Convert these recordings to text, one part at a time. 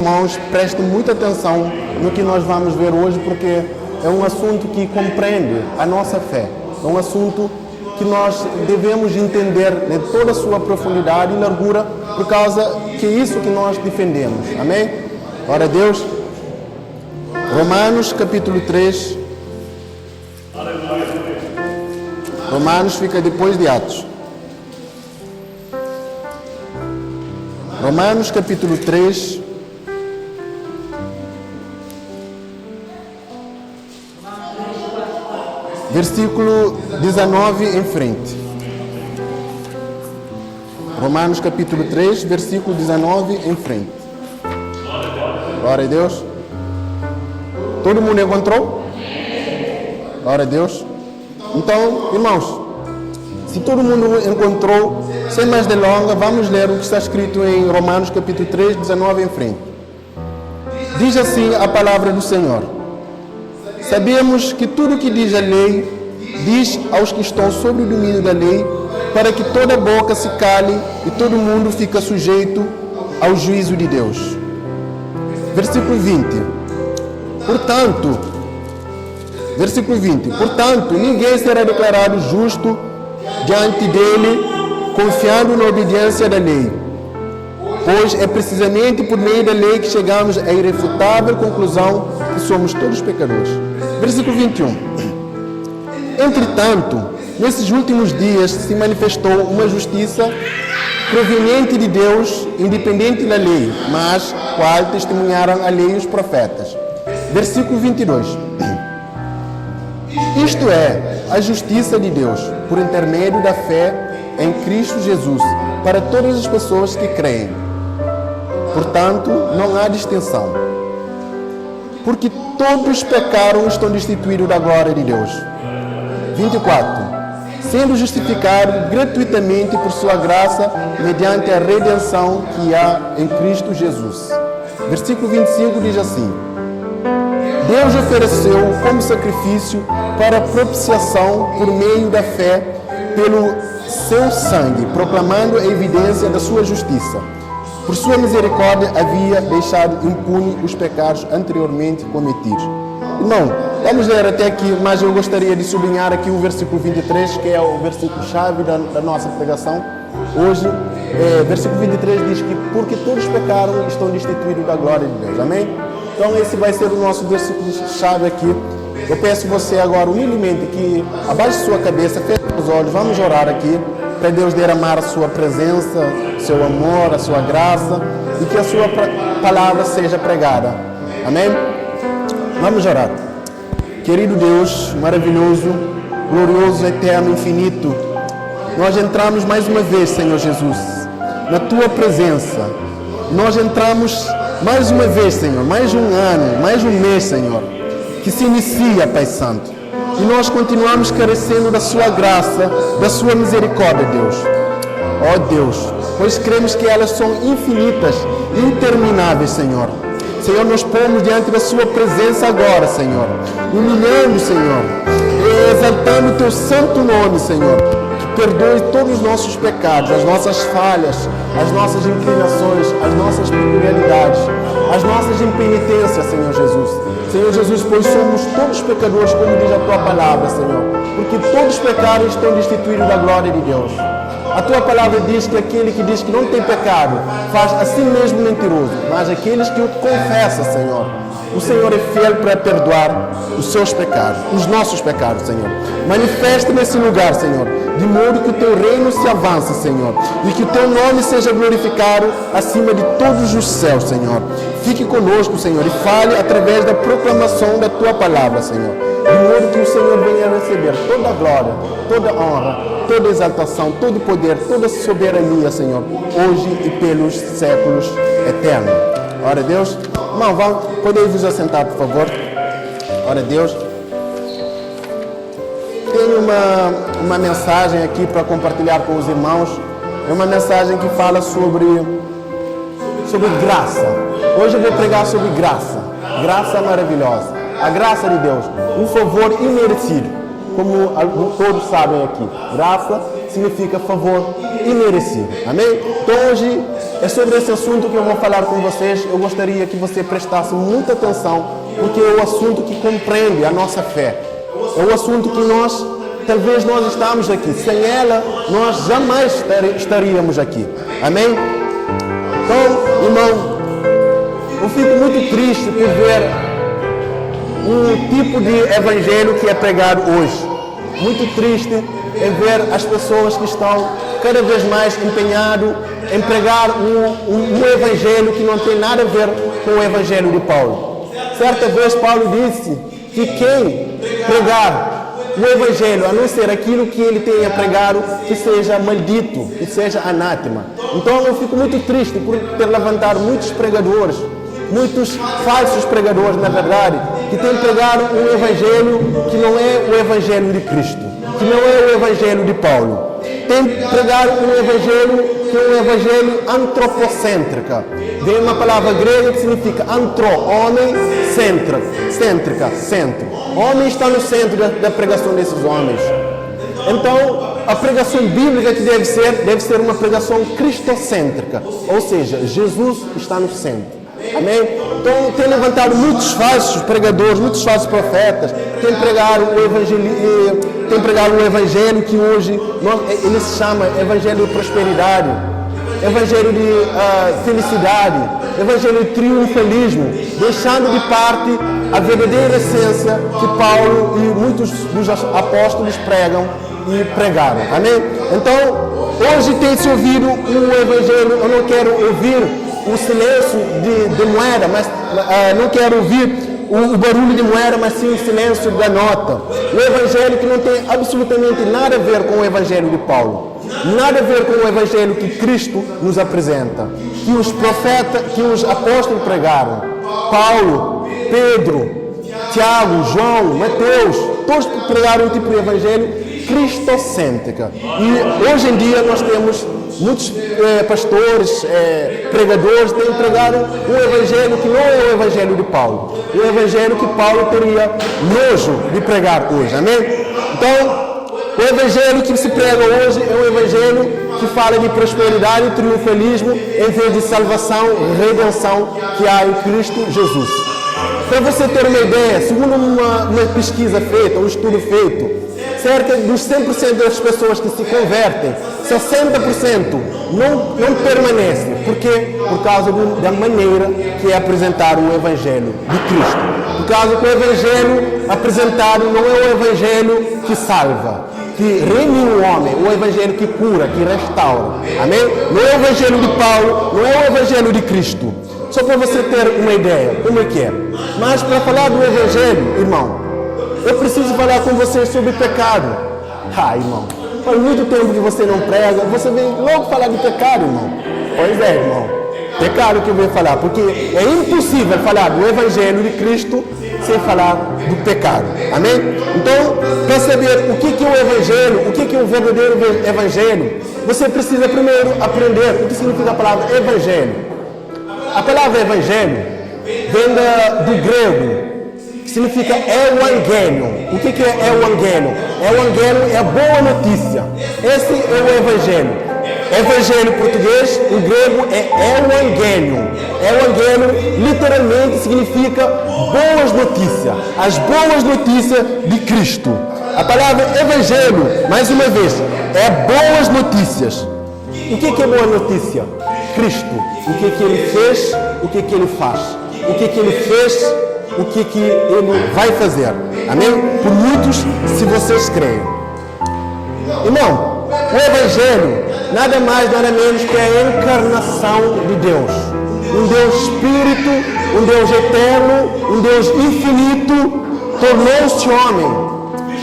Irmãos, prestem muita atenção no que nós vamos ver hoje, porque é um assunto que compreende a nossa fé. É um assunto que nós devemos entender em toda a sua profundidade e largura, por causa que é isso que nós defendemos. Amém? Glória a Deus. Romanos capítulo 3. Romanos fica depois de Atos. Romanos capítulo 3. Versículo 19 em frente. Romanos capítulo 3, versículo 19 em frente. Glória a Deus. Todo mundo encontrou? Glória a Deus. Então, irmãos, se todo mundo encontrou, sem mais delongas, vamos ler o que está escrito em Romanos capítulo 3, 19 em frente. Diz assim a palavra do Senhor: sabemos que tudo o que diz a lei, diz aos que estão sob o domínio da lei, para que toda boca se cale e todo mundo fica sujeito ao juízo de Deus. Versículo 20. Portanto, ninguém será declarado justo diante dele, confiando na obediência da lei, pois é precisamente por meio da lei que chegamos à irrefutável conclusão que somos todos pecadores. Versículo 21. Entretanto, nesses últimos dias se manifestou uma justiça proveniente de Deus, independente da lei, mas qual testemunharam a lei e os profetas. Versículo 22. Isto é, a justiça de Deus, por intermédio da fé em Cristo Jesus, para todas as pessoas que creem. Portanto, não há distinção, porque todos pecaram e estão destituídos da glória de Deus. 24. Sendo justificados gratuitamente por sua graça, mediante a redenção que há em Cristo Jesus. Versículo 25 diz assim: Deus ofereceu como sacrifício para propiciação por meio da fé pelo seu sangue, proclamando a evidência da sua justiça. Por sua misericórdia havia deixado impune os pecados anteriormente cometidos. Irmão, vamos ler até aqui, mas eu gostaria de sublinhar aqui o versículo 23, que é o versículo-chave da nossa pregação. Hoje, versículo 23 diz que porque todos pecaram e estão destituídos da glória de Deus. Amém? Então esse vai ser o nosso versículo-chave aqui. Eu peço você agora, humildemente, que abaixe sua cabeça, feche os olhos, vamos orar aqui, para Deus derramar a sua presença, seu amor, a sua graça, e que a sua palavra seja pregada. Amém? Vamos orar. Querido Deus, maravilhoso, glorioso, eterno, infinito, nós entramos mais uma vez, Senhor Jesus, na Tua presença. Nós entramos mais uma vez, Senhor, mais um ano, mais um mês, Senhor, que se inicia, Pai Santo. E nós continuamos carecendo da Sua graça, da Sua misericórdia, Deus. Ó Deus, pois cremos que elas são infinitas, intermináveis, Senhor. Senhor, nós pomos diante da Sua presença agora, Senhor, humilhando, Senhor, e exaltando o Teu santo nome, Senhor, que perdoe todos os nossos pecados, as nossas falhas, as nossas inclinações, as nossas peculiaridades, as nossas impenitências, Senhor Jesus. Senhor Jesus, pois somos todos pecadores, como diz a Tua palavra, Senhor, porque todos pecaram e estão destituídos da glória de Deus. A Tua palavra diz que aquele que diz que não tem pecado faz a si mesmo mentiroso, mas aqueles que o confessam, Senhor, o Senhor é fiel para perdoar os seus pecados, os nossos pecados, Senhor. Manifesta nesse lugar, Senhor, de modo que o Teu reino se avance, Senhor, e que o Teu nome seja glorificado acima de todos os céus, Senhor. Fique conosco, Senhor, e fale através da proclamação da Tua palavra, Senhor, de modo que o Senhor venha receber toda a glória, toda a honra, toda a exaltação, todo o poder, toda a soberania, Senhor, hoje e pelos séculos eternos. Glória a Deus. Irmão, podem vos assentar, por favor. Glória a Deus. Tenho uma mensagem aqui para compartilhar com os irmãos. É uma mensagem que fala sobre graça. Hoje eu vou pregar sobre graça. Graça maravilhosa. A graça de Deus. Um favor imerecido. Como todos sabem aqui. Graça significa favor imerecido. Amém? Então hoje é sobre esse assunto que eu vou falar com vocês. Eu gostaria que você prestasse muita atenção, porque é o assunto que compreende a nossa fé. É o assunto que talvez nós estamos aqui. Sem ela, nós jamais estaríamos aqui. Amém? Então, irmão, eu fico muito triste por ver o tipo de evangelho que é pregado hoje. Muito triste em ver as pessoas que estão cada vez mais empenhadas em pregar um evangelho que não tem nada a ver com o evangelho de Paulo. Certa vez Paulo disse que quem pregar o evangelho, a não ser aquilo que ele tenha pregado, que seja maldito, que seja anátema. Então eu fico muito triste por ter levantado muitos pregadores, muitos falsos pregadores, na verdade, que têm pregado um evangelho que não é o evangelho de Cristo, que não é o evangelho de Paulo. Tem pregado um evangelho que é um evangelho antropocêntrico. Vem uma palavra grega que significa antro, homem, cêntrica, centro. Homem está no centro da pregação desses homens. Então, a pregação bíblica que deve ser uma pregação cristocêntrica, ou seja, Jesus está no centro. Amém? Então, tem levantado muitos falsos pregadores, muitos falsos profetas, tem pregado o evangelho que hoje ele se chama evangelho de prosperidade, evangelho de felicidade, evangelho de triunfalismo, deixando de parte a verdadeira essência que Paulo e muitos dos apóstolos pregam e pregaram. Amém? Então, hoje tem-se ouvido um evangelho, eu não quero ouvir o silêncio de moeda, mas não quero ouvir o barulho de moeda, mas sim o silêncio da nota. O evangelho que não tem absolutamente nada a ver com o evangelho de Paulo, nada a ver com o evangelho que Cristo nos apresenta, que os profetas, que os apóstolos pregaram. Paulo, Pedro, Tiago, João, Mateus, todos pregaram um tipo de evangelho cristocêntrica. E hoje em dia nós temos muitos pastores, pregadores, têm pregado um evangelho que não é o evangelho de Paulo. O evangelho que Paulo teria nojo de pregar hoje. Amém? Então, o evangelho que se prega hoje é um evangelho que fala de prosperidade e triunfalismo em vez de salvação e redenção que há em Cristo Jesus. Para você ter uma ideia, segundo uma pesquisa feita, um estudo feito, cerca dos 100% das pessoas que se convertem, 60% não permanecem. Por quê? Por causa da maneira que é apresentado o Evangelho de Cristo. Por causa que o Evangelho apresentado não é o Evangelho que salva, que redime o homem, o Evangelho que cura, que restaura. Amém? Não é o Evangelho de Paulo, não é o Evangelho de Cristo. Só para você ter uma ideia, como é que é. Mas para falar do Evangelho, irmão, eu preciso falar com vocês sobre pecado. Irmão, faz muito tempo que você não prega, você vem logo falar de pecado, irmão. Pois é, irmão, pecado que eu venho falar, porque é impossível falar do Evangelho de Cristo sem falar do pecado. Amém? Então, para saber o que é o Evangelho, o que é o verdadeiro Evangelho, você precisa primeiro aprender o que significa a palavra Evangelho. A palavra Evangelho vem do grego, que significa Evangelion. O que é Evangelion? Evangelion é a boa notícia. Esse é o Evangelho. Evangelho em português, em grego é Evangelion. Evangelion literalmente significa boas notícias. As boas notícias de Cristo. A palavra Evangelho, mais uma vez, é boas notícias. O que é boa notícia? Cristo. O que ele fez, o que ele faz. O que ele fez, o que ele vai fazer. Amém? Por muitos, se vocês creem. Irmão, o Evangelho nada mais, nada menos que a encarnação de Deus. Um Deus Espírito, um Deus eterno, um Deus infinito, tornou-se homem.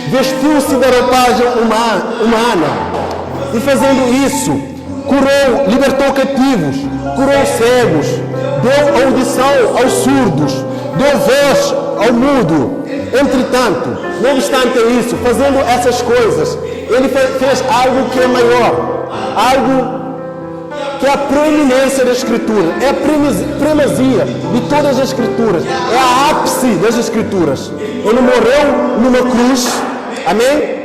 Vestiu-se da roupagem humana. E fazendo isso, curou, libertou cativos, curou cegos, deu audição aos surdos, deu voz ao mudo. Entretanto, não obstante isso, fazendo essas coisas, ele fez algo que é maior, algo que é a preeminência da Escritura, é a primazia de todas as Escrituras, é a ápice das Escrituras. Ele morreu numa cruz, amém?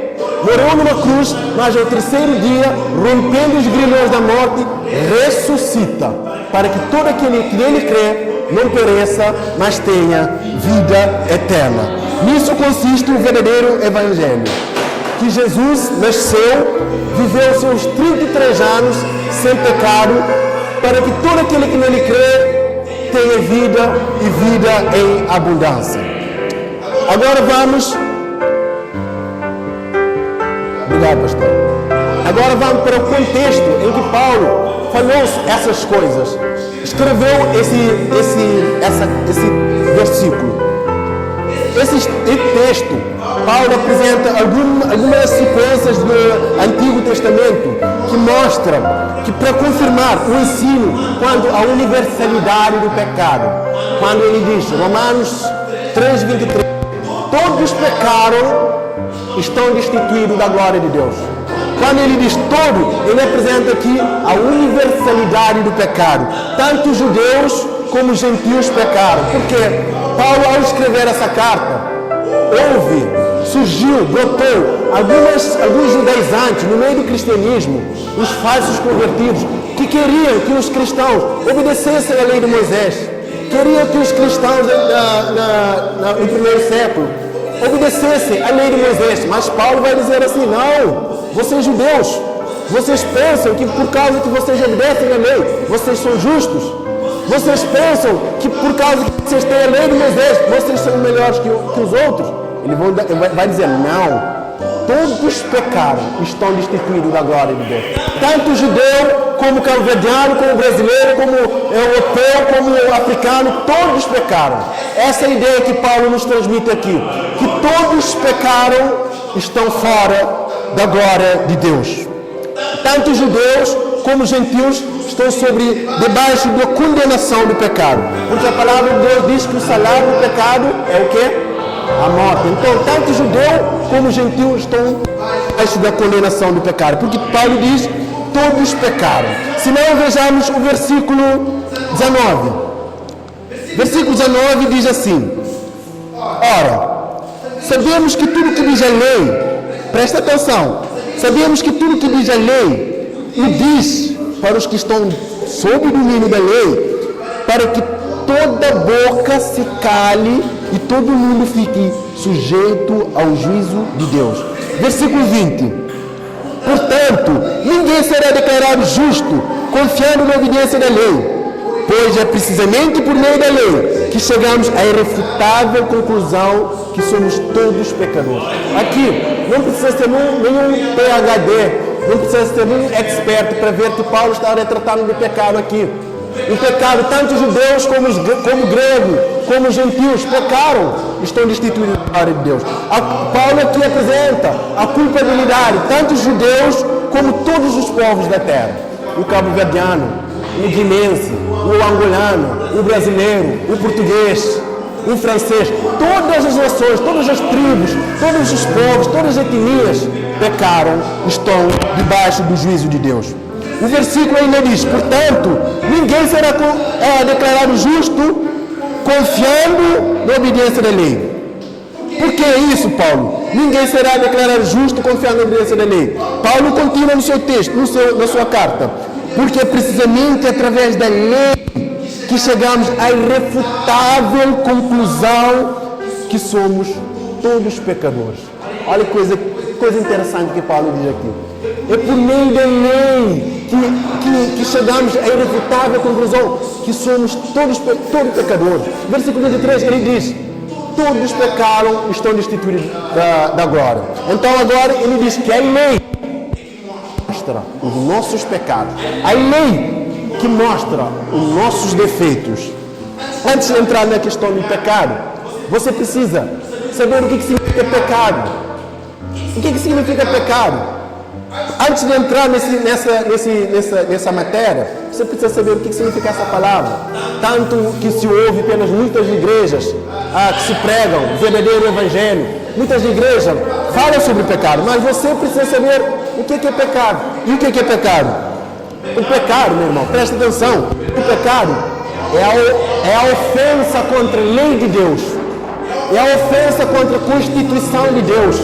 morreu numa cruz, mas ao terceiro dia, rompendo os grilhões da morte, ressuscita, para que todo aquele que nele crê não pereça, mas tenha vida eterna. Nisso consiste o verdadeiro evangelho. Que Jesus nasceu, viveu seus 33 anos sem pecado, para que todo aquele que nele crê tenha vida e vida em abundância. Agora vamos... Obrigado, pastor. Agora vamos para o contexto em que Paulo falou essas coisas. Escreveu esse versículo. Esse texto, Paulo apresenta algumas sequências do Antigo Testamento que mostram que, para confirmar o ensino quanto à universalidade do pecado, quando ele diz, Romanos 3:23, todos pecaram, estão destituídos da glória de Deus. Quando ele diz todo, ele apresenta aqui a universalidade do pecado. Tanto judeus como gentios pecaram. Porque Paulo, ao escrever essa carta, brotou alguns judaizantes no meio do cristianismo, os falsos convertidos, que queriam que os cristãos obedecessem à lei de Moisés. Queriam que os cristãos no primeiro século obedecessem à lei de Moisés. Mas Paulo vai dizer assim, não, vocês judeus, vocês pensam que por causa que vocês obedecem à lei, vocês são justos. Vocês pensam que por causa que vocês têm a lei de Moisés, vocês são melhores que os outros. Ele vai dizer, não, todos pecaram, estão destituídos da glória de Deus. Tanto judeu, como cabo-verdiano, como brasileiro, como europeu, como africano, todos pecaram. Essa é a ideia que Paulo nos transmite aqui, que todos pecaram, estão fora da glória de Deus. Tanto judeus como gentios estão debaixo da condenação do pecado. Porque a palavra de Deus diz que o salário do pecado é o quê? A morte. Então, tanto judeu como gentio estão debaixo da condenação do pecado. Porque Paulo diz, todos pecaram. Se não, vejamos o versículo 19. Versículo 19 diz assim, ora, sabemos que tudo que diz a lei, presta atenção, sabemos que tudo que diz a lei, o diz para os que estão sob o domínio da lei, para que toda boca se cale e todo mundo fique sujeito ao juízo de Deus. Versículo 20. Portanto, ninguém será declarado justo confiando na obediência da lei, pois é precisamente por meio da lei que chegamos à irrefutável conclusão que somos todos pecadores. Aqui, não precisa ser nenhum PhD, não precisa ser nenhum expert para ver que Paulo está retratando do pecado aqui. O pecado, tanto judeus como gregos, como gentios, pecaram, estão destituídos da glória de Deus. Paulo aqui apresenta a culpabilidade, tanto judeus como todos os povos da terra. O cabo-verdiano, o guinense, o angolano, o brasileiro, o português, o francês, todas as nações, todas as tribos, todos os povos, todas as etnias pecaram, estão debaixo do juízo de Deus. O versículo ainda diz, portanto, ninguém será declarado justo confiando na obediência da lei. Por que isso, Paulo? Ninguém será declarado justo confiando na obediência da lei. Paulo continua no seu texto, na sua carta, porque é precisamente através da lei que chegamos à irrefutável conclusão que somos todos pecadores. Olha que coisa interessante que Paulo diz aqui. É por meio da lei que chegamos à irrefutável conclusão que somos todos pecadores. Versículo 23, ele diz, todos pecaram, estão destituídos da glória. Então agora ele diz que a lei mostra os nossos pecados. A lei que mostra os nossos defeitos. Antes de entrar na questão do pecado, você precisa saber o que significa pecado. O que significa pecado? Antes de entrar nessa matéria, você precisa saber o que significa essa palavra. Tanto que se ouve pelas muitas igrejas que se pregam o verdadeiro evangelho. Muitas igrejas falam sobre pecado, mas você precisa saber o que é pecado. E o que é pecado? O pecado, meu irmão, presta atenção. O pecado é a ofensa contra a lei de Deus. É a ofensa contra a Constituição de Deus.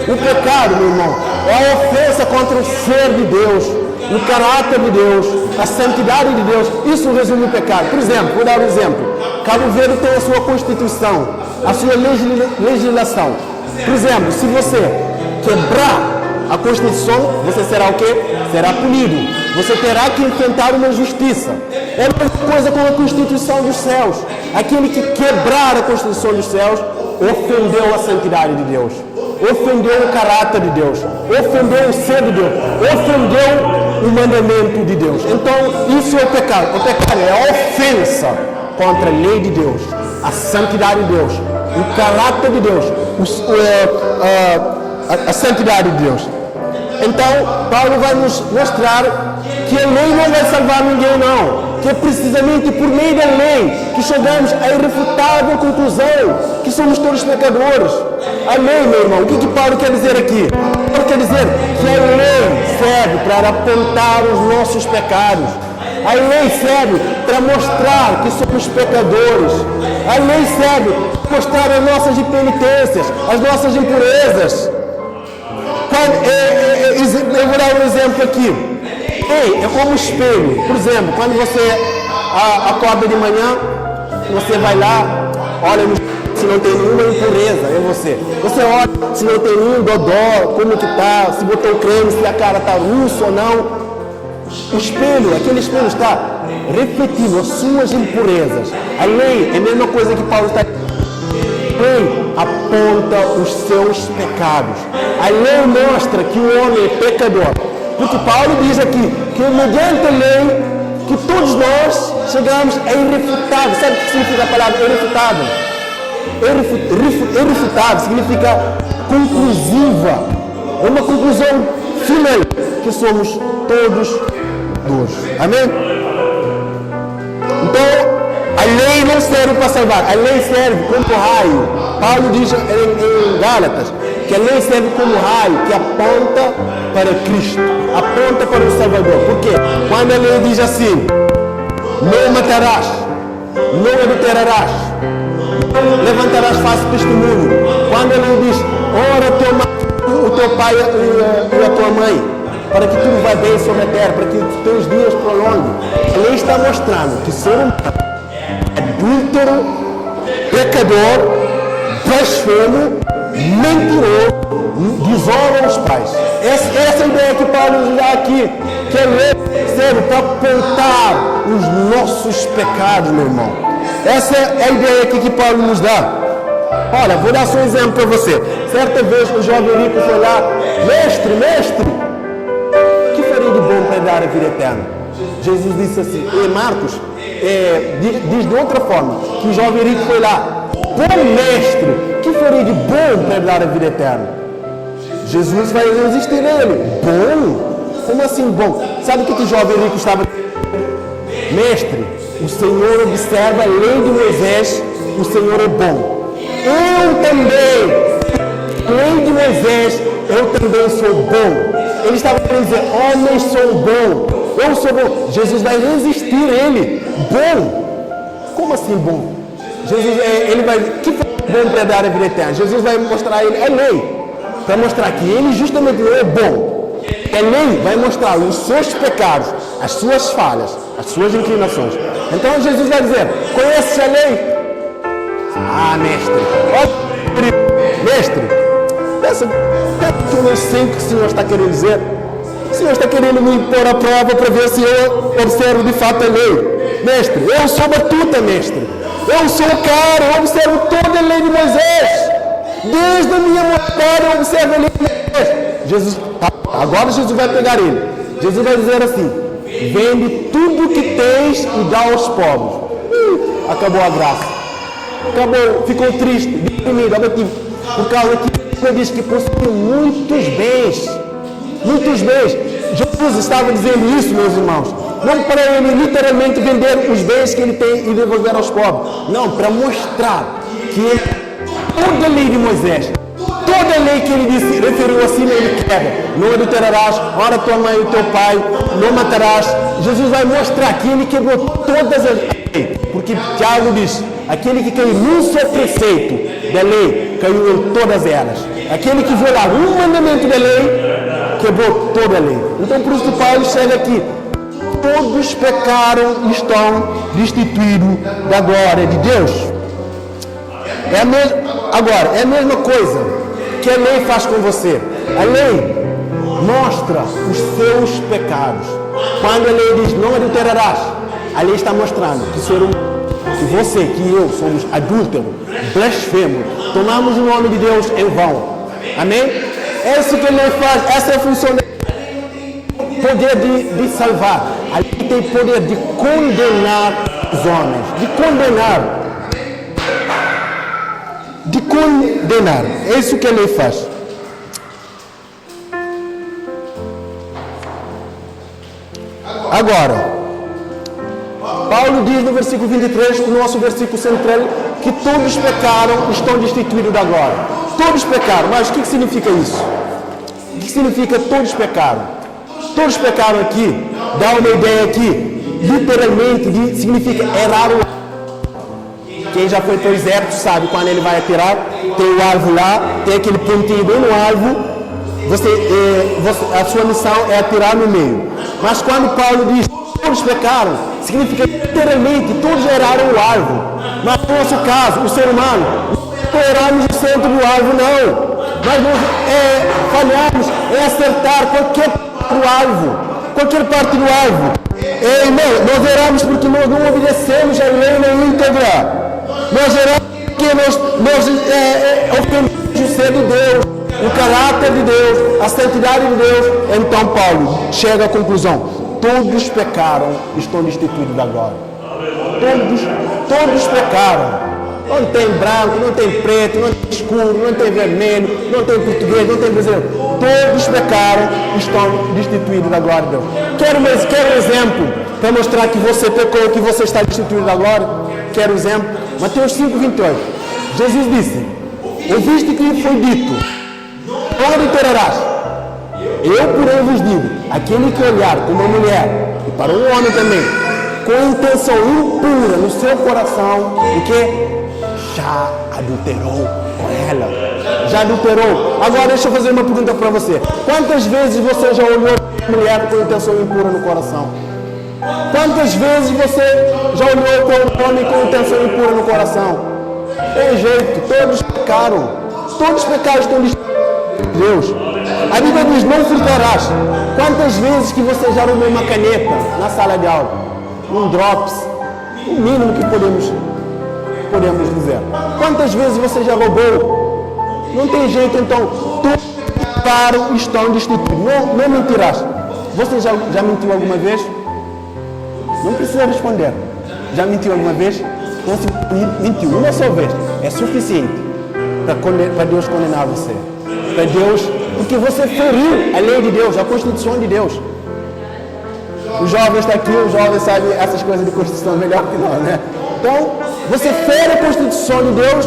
O pecado, meu irmão, é a ofensa contra o ser de Deus, o caráter de Deus, a santidade de Deus. Isso resume o pecado. Por exemplo, vou dar um exemplo. Cabo Verde tem a sua Constituição, a sua legislação. Por exemplo, se você quebrar a Constituição, você será o quê? Será punido. Você terá que enfrentar uma justiça. É a mesma coisa com a Constituição dos céus. Aquele que quebrar a Constituição dos céus ofendeu a santidade de Deus, ofendeu o caráter de Deus, ofendeu o ser de Deus, ofendeu o mandamento de Deus. Então, isso é o pecado. O pecado é a ofensa contra a lei de Deus, a santidade de Deus, o caráter de Deus, a santidade de Deus. Então, Paulo vai nos mostrar que a lei não vai salvar ninguém, não. Que é precisamente por meio da lei que chegamos à irrefutável conclusão que somos todos pecadores. A lei, meu irmão, o que Paulo quer dizer aqui? Paulo quer dizer que a lei serve para apontar os nossos pecados. A lei serve para mostrar que somos pecadores. A lei serve para mostrar as nossas impenitências, as nossas impurezas. Eu vou dar um exemplo aqui. É como espelho. Por exemplo, quando você acorda de manhã, você vai lá, olha no espelho, se não tem nenhuma impureza em você. Você olha se não tem nenhum dodó, como que tá, se botou creme, se a cara está russa ou não. O espelho, aquele espelho está refletindo as suas impurezas. A lei é a mesma coisa que Paulo está dizendo. A lei aponta os seus pecados. A lei mostra que o homem é pecador. Porque Paulo diz aqui que mediante a lei, que todos nós chegamos a irrefutável. Sabe o que significa a palavra irrefutável? Irrefutável significa conclusiva. É uma conclusão final, que somos todos dois. Amém? Então, a lei não serve para salvar. A lei serve como raio. Paulo diz em Gálatas que a lei serve como raio que aponta para Cristo, aponta para o Salvador. Por quê? Quando a lei diz assim: não matarás, não adulterarás, não levantarás falso testemunho. Quando a lei diz: ora o teu pai e a tua mãe, para que tudo vá bem sobre a terra, para que os teus dias prolonguem. A lei está mostrando que ser humano, adúltero, pecador, blasfemo, mentiroso, desonra os pais. Essa é a ideia que Paulo nos dá aqui, que a lei serve para apontar os nossos pecados, meu irmão. Essa é a ideia aqui que Paulo nos dá. Olha, vou dar só um exemplo para você. Certa vez o jovem rico foi lá: mestre, o que faria de bom para dar a vida eterna? Jesus disse assim, Marcos diz de outra forma, que o jovem rico foi lá: bom mestre, o que faria de bom para dar a vida eterna? Jesus vai resistir a ele. Bom? Como assim bom? Sabe o que o jovem rico estava dizendo? Mestre, o Senhor observa a lei de Moisés, o Senhor é bom. Eu também, lei de Moisés, eu também sou bom. Ele estava querendo dizer: homens são bom, eu sou bom. Jesus vai resistir a ele. Bom? Como assim bom? Jesus, ele vai, que foi bom para dar a vida eterna? Jesus vai mostrar a ele a lei, para mostrar que ele justamente não é bom. A lei vai mostrar os seus pecados, as suas falhas, as suas inclinações. Então Jesus vai dizer: conhece a lei? Ah, mestre, pensa que eu não sei o que o Senhor está querendo dizer. O Senhor está querendo me pôr à prova para ver se eu observo de fato a lei. Mestre, eu sou batuta, mestre. Eu sou o cara, eu observo toda a lei de Moisés. Desde a minha mocidade eu observo a lei de Moisés. Agora Jesus vai pegar ele. Jesus vai dizer assim: vende tudo o que tens e dá aos pobres. Acabou a graça. Acabou, ficou triste, deprimido, abatido, por causa que ele diz que possui muitos bens. Muitos bens. Jesus estava dizendo isso, meus irmãos, não para ele literalmente vender os bens que ele tem e devolver aos pobres. Não, para mostrar que ele, toda a lei de Moisés, toda a lei que ele disse, referiu assim, ele quebra. Não adulterarás, honra tua mãe e teu pai, não matarás. Jesus vai mostrar que ele quebrou todas as leis. Porque Tiago diz: Aquele que caiu num só preceito da lei, caiu em todas elas. Aquele que violar um mandamento da lei, quebrou toda a lei. Então, por isso que Paulo chega aqui. Todos pecaram e estão destituídos da glória de Deus. Agora, é a mesma coisa que a lei faz com você. A lei mostra os seus pecados. Quando a lei diz não adulterarás, a lei está mostrando que você, que eu somos adúlteros, blasfemos, tomamos o nome de Deus em vão. Amém? É isso que a lei faz, essa é a função da lei. Poder de salvar. A lei tem poder de condenar os homens, de condenar. É isso que a lei faz. Agora, Paulo diz no versículo 23, o nosso versículo central, que todos pecaram e estão destituídos da glória. Todos pecaram, mas o que significa isso? O que significa todos pecaram? Todos pecaram aqui, dá uma ideia aqui, literalmente significa errar o. Quem já foi para o exército sabe, quando ele vai atirar, tem o alvo lá, tem aquele pontinho bem no alvo, a sua missão é atirar no meio. Mas quando Paulo diz todos pecaram, significa literalmente todos erraram o alvo. Mas no nosso caso, o ser humano, não erramos o centro do alvo, não. Mas nós falhamos em acertar qualquer parte do alvo. Qualquer parte do alvo. Irmão, nós erramos porque nós não obedecemos a lei na íntegra. Nós erramos porque nós ofendemos o ser de Deus, o caráter de Deus, a santidade de Deus. Então Paulo chega à conclusão: todos pecaram e estão destituídos da glória. Todos pecaram. Não tem branco, não tem preto, não tem escuro, não tem vermelho, não tem português, não tem brasileiro. Todos pecaram e estão destituídos da glória de Deus. Quero um exemplo para mostrar que você pecou, que você está destituído da glória. Quero um exemplo. Mateus 5:28. Jesus disse: ouviste que foi dito, não adulterarás. Eu, porém, vos digo, aquele que olhar para uma mulher, e para um homem também, com intenção impura no seu coração, o que? Já adulterou com ela. Já adulterou. Agora deixa eu fazer uma pergunta para você. Quantas vezes você já olhou para uma mulher com intenção impura no coração? Quantas vezes você já olhou para um homem com intenção impura no coração? Tem jeito, todos pecaram. Todos pecaram estão destituídos de Deus. A Bíblia diz: não furtarás. Quantas vezes que você já roubou uma caneta na sala de aula? Um drops. O mínimo que podemos dizer. Quantas vezes você já roubou? Não tem jeito, então. Todos pecaram estão destituídos. Não mentirás. Você já mentiu alguma vez? Não precisa responder. Já mentiu alguma vez? Então, se mentiu uma só vez, é suficiente para Deus condenar você. Para Deus, porque você feriu a lei de Deus, a Constituição de Deus. O jovem está aqui, o jovem sabe essas coisas de Constituição melhor que nós, né? Então, você fere a Constituição de Deus,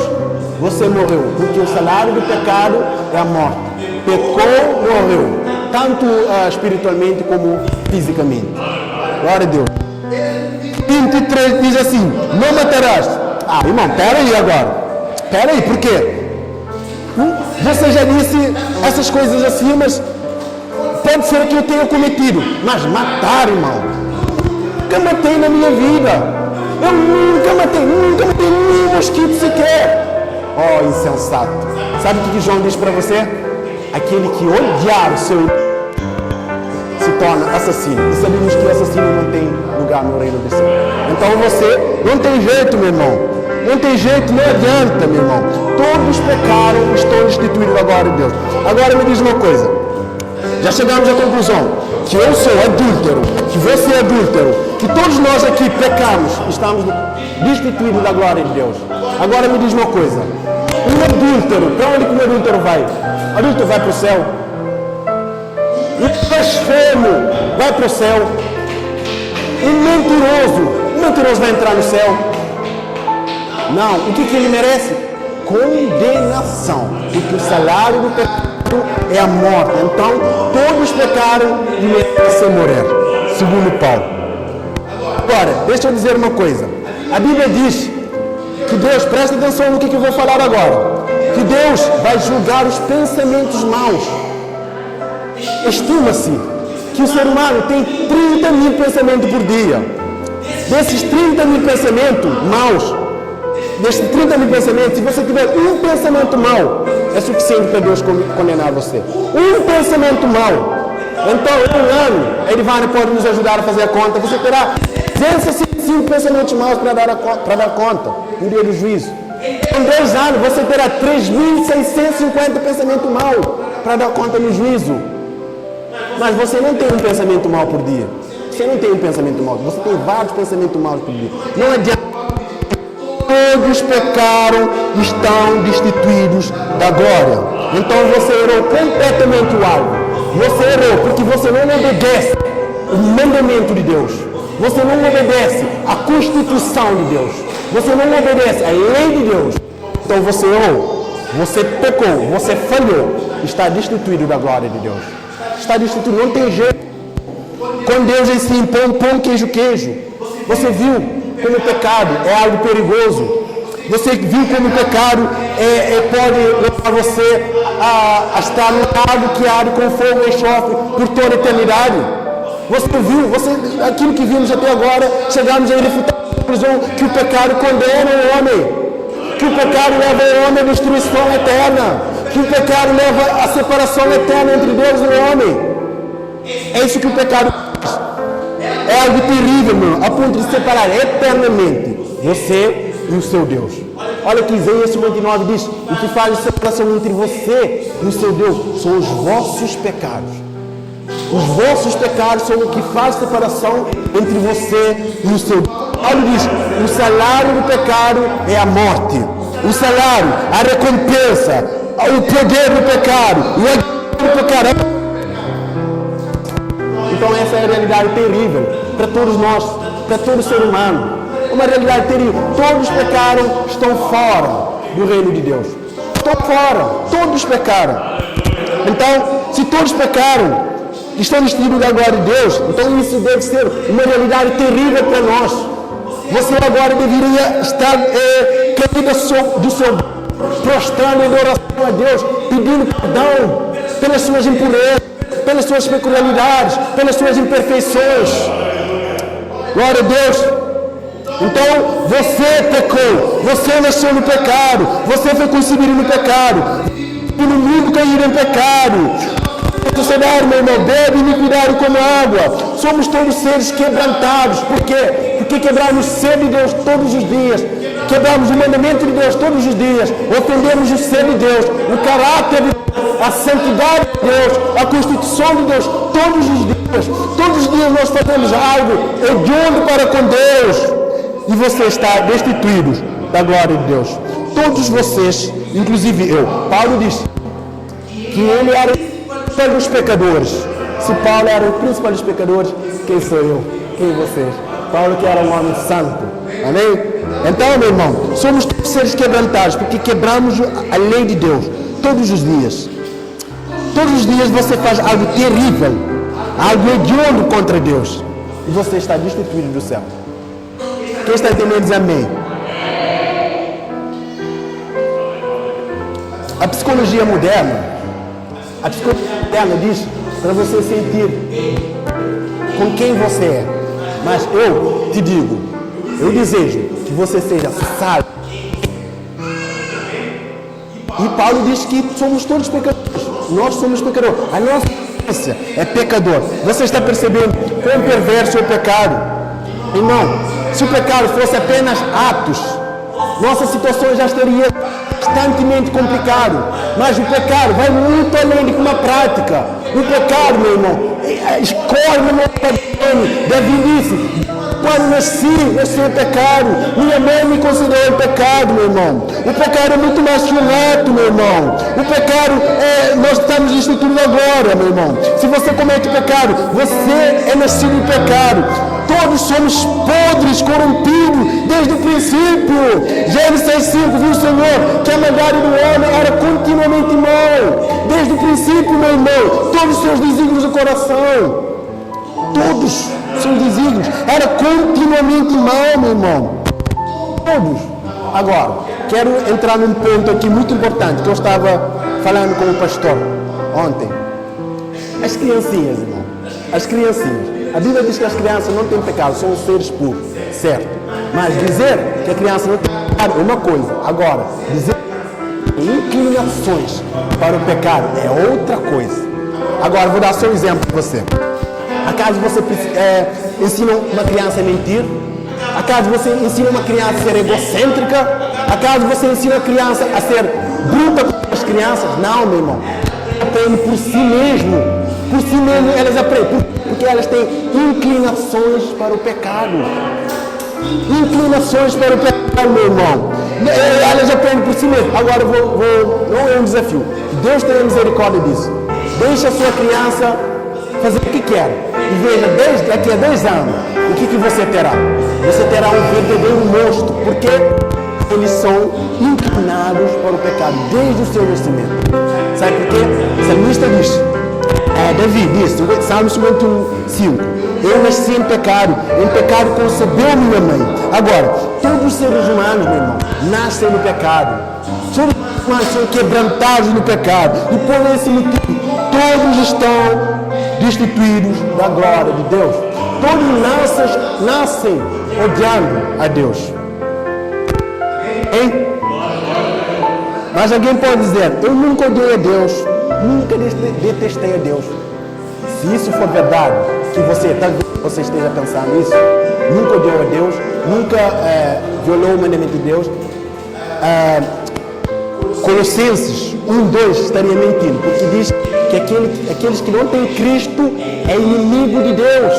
você morreu. Porque o salário do pecado é a morte. Pecou, morreu. Tanto espiritualmente como fisicamente. Glória a Deus. 23 diz assim: não matarás. Irmão, peraí agora. Peraí, por quê? Você já disse essas coisas assim, mas pode ser que eu tenha cometido. Mas matar, irmão, nunca matei na minha vida. Eu nunca matei nenhum mosquito sequer. Oh, insensato. Sabe o que João diz para você? Aquele que odiar o seu se torna assassino. E sabemos que assassino não tem lugar no reino do céu. Então você não tem jeito, meu irmão. Não tem jeito, não adianta, meu irmão. Todos pecaram, estão destituídos da glória de Deus. Agora me diz uma coisa. Já chegamos à conclusão que eu sou adúltero, que você é adúltero, que todos nós aqui pecamos, estamos destituídos da glória de Deus. Agora me diz uma coisa. Um adúltero, para onde que um adúltero vai? O adúltero vai para o céu. Um blasfemo vai para o céu. Um mentiroso vai entrar no céu. Não, o que ele merece? Condenação. Porque o salário do pecado é a morte. Então, todos pecaram e merecem morrer, segundo Paulo. Agora, deixa eu dizer uma coisa. A Bíblia diz que Deus, presta atenção no que eu vou falar agora, que Deus vai julgar os pensamentos maus. Estima-se que o ser humano tem 30 mil pensamentos por dia. Desses 30 mil pensamentos maus, desses 30 mil pensamentos, se você tiver um pensamento mau, é suficiente para Deus condenar você. Um pensamento mau. Então, em um ano, Edivane pode nos ajudar a fazer a conta. Você terá 265 pensamentos maus para dar conta no dia do juízo. Em 2 anos, você terá 3.650 pensamentos maus para dar conta no juízo. Mas você não tem um pensamento mau por dia. Você não tem um pensamento mau. Você tem vários pensamentos maus por dia. Não adianta. Todos pecaram e estão destituídos da glória. Então você errou completamente o alvo. Você errou porque você não obedece o mandamento de Deus. Você não obedece a Constituição de Deus. Você não obedece a lei de Deus. Então você errou. Você pecou. Você falhou. Está destituído da glória de Deus. Está destituído. Não tem jeito. Com Deus em si, pão, queijo. Você viu como o pecado é algo perigoso. Você viu como o pecado pode levar você a estar no lago que arde com fogo e enxofre por toda a eternidade. Você viu, aquilo que vimos até agora, chegamos a refutar a conclusão que o pecado condena o homem, que o pecado leva o homem à destruição eterna, que o pecado leva à separação eterna entre Deus e o homem. É isso que o pecado faz. É algo terrível, meu, a ponto de separar eternamente você e o seu Deus. Olha o que Isaías 59 diz: o que faz a separação entre você e o seu Deus são os vossos pecados. Os vossos pecados são o que faz separação entre você e o seu Deus. Paulo diz: o salário do pecado é a morte. O salário, a recompensa, o poder do pecado, o agrado do pecado. Então essa é a realidade terrível para todos nós, para todo ser humano. Uma realidade terrível. Todos pecaram, estão fora do reino de Deus. Estão fora, todos pecaram. Então, se todos pecaram, estão destituídos da glória de Deus, então isso deve ser uma realidade terrível para nós. Você agora deveria estar caído do seu prostrando em oração a Deus, pedindo perdão pelas suas impurezas, pelas suas peculiaridades, pelas suas imperfeições. Glória a Deus. Então, você pecou, você nasceu no pecado, você foi concebido no pecado, e no mundo caíram em pecado. A sociedade, meu irmão, bebe iniquidade como água. Somos todos seres quebrantados. Por quê? Porque quebramos o ser de Deus todos os dias. Quebramos o mandamento de Deus todos os dias. Ofendemos o ser de Deus, o caráter de Deus, a santidade de Deus, a constituição de Deus, todos os dias. Todos os dias nós fazemos algo hediondo para com Deus. E você está destituído da glória de Deus. Todos vocês, inclusive eu. Paulo disse que ele era o principal dos pecadores. Se Paulo era o principal dos pecadores, quem sou eu? Quem vocês? Paulo que era um homem santo. Amém? Então, meu irmão, somos todos seres quebrantados, porque quebramos a lei de Deus todos os dias. Todos os dias você faz algo terrível, algo hediondo contra Deus. E você está destituído do céu. Quem está entendendo diz amém. A psicologia moderna diz para você sentir com quem você é. Mas eu te digo, eu desejo que você seja salvo. E Paulo diz que somos todos pecadores. Nós somos pecadores. A nossa essência é pecador. Você está percebendo quão perverso é o pecado? Irmão, se o pecado fosse apenas atos, nossa situação já estaria constantemente complicado. Mas o pecado vai muito além de uma prática. O pecado, meu irmão, escorre no meu ADN. Davi disse: quando nasci em pecado, minha mãe me considerou pecado, meu irmão. O pecado é muito mais que um ato, meu irmão. O pecado nós estamos destituídos da glória, meu irmão. Se você comete pecado, você é nascido em pecado. Todos somos podres, corrompidos, desde o princípio. Gênesis 6,5, viu, Senhor, que a maldade do homem era continuamente mal. Desde o princípio, meu irmão, todos os seus desígnios do coração. Todos são desígnios. Era continuamente mal, meu irmão. Todos. Agora, quero entrar num ponto aqui muito importante que eu estava falando com o pastor ontem. As criancinhas, irmão. As criancinhas. A Bíblia diz que as crianças não têm pecado, são seres puros, certo? Mas dizer que a criança não tem pecado é uma coisa. Agora, dizer que tem inclinações para o pecado é outra coisa. Agora, vou dar só um exemplo para você. Acaso você ensina uma criança a mentir? Acaso você ensina uma criança a ser egocêntrica? Acaso você ensina a criança a ser bruta com as crianças? Não, meu irmão. Aprende por si mesmo. Por si mesmo elas aprendem. Porque elas têm inclinações para o pecado. Inclinações para o pecado, meu irmão. Elas aprendem por si mesmo. Agora, não é um desafio. Deus tem misericórdia disso. Deixa a sua criança fazer o que quer. E veja, daqui a 10 anos, o que você terá? Você terá um verdadeiro monstro. Porque eles são inclinados para o pecado desde o seu nascimento. Sabe por quê? O salmista diz, Davi disse, Salmo 51:5, eu nasci em pecado concebeu minha mãe. Agora, todos os seres humanos, meu irmão, nascem no pecado. Todos os humanos são quebrantados no pecado. E por esse motivo, todos estão destituídos da glória de Deus. Todos nascem odiando a Deus. Hein? Mas alguém pode dizer, eu nunca odiei a Deus, nunca detestei a Deus. Se isso for verdade, que talvez você esteja pensando isso, nunca odiou a Deus, nunca violou o mandamento de Deus, Colossenses 1:2 estaria mentindo, porque diz que aqueles que não têm Cristo é inimigo de Deus.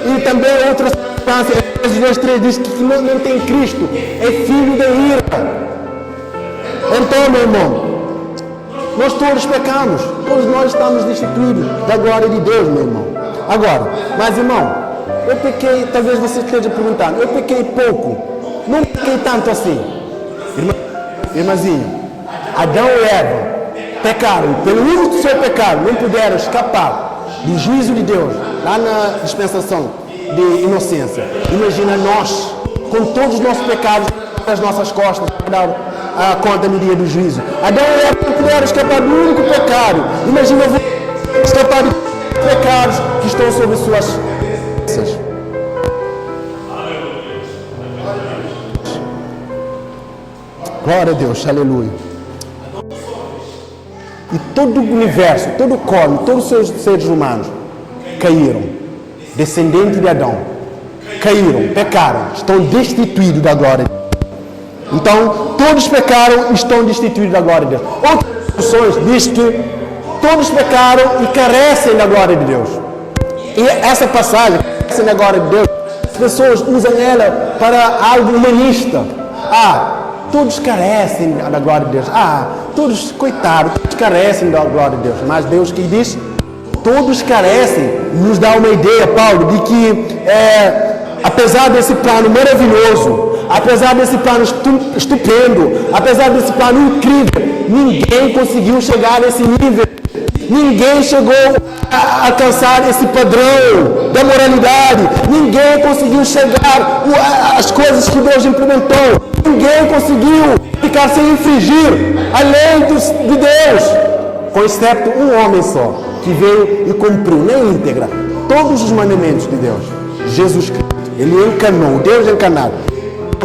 E também outra circunstância, Efésios 2:3 diz que não tem Cristo é filho da ira. Então, meu irmão, nós todos pecamos, todos nós estamos destituídos da glória de Deus, meu irmão. Agora, mas irmão, eu pequei, talvez você esteja perguntando, eu pequei pouco, não pequei tanto assim. Irmãzinho, Adão e Eva pecaram, pelo uso do seu pecado, não puderam escapar do juízo de Deus, lá na dispensação de inocência. Imagina nós, com todos os nossos pecados nas nossas costas, a conta no dia do juízo. Adão e Eva não puderam escapar do único pecado. Imagina você escapar dos pecados que estão sobre suas cabeças. Glória a Deus, aleluia. E todo o universo, todo o cosmos, todos os seres humanos caíram. Descendentes de Adão. Caíram, pecaram, estão destituídos da glória de Deus. Então, todos pecaram e estão destituídos da glória de Deus. Outras traduções diz que todos pecaram e carecem da glória de Deus. E essa passagem, carecem da glória de Deus, as pessoas usam ela para algo humanista. Todos carecem da glória de Deus. Todos, coitados, todos carecem da glória de Deus. Mas Deus que diz, todos carecem, nos dá uma ideia, Paulo, de que apesar desse plano maravilhoso, apesar desse plano estupendo, apesar desse plano incrível, ninguém conseguiu chegar nesse nível. Ninguém chegou a alcançar esse padrão da moralidade. Ninguém conseguiu chegar às coisas que Deus implementou. Ninguém conseguiu ficar sem infringir a lei de Deus. Com exceto um homem só, que veio e cumpriu na íntegra todos os mandamentos de Deus. Jesus Cristo. Ele encarnou, Deus encarnado.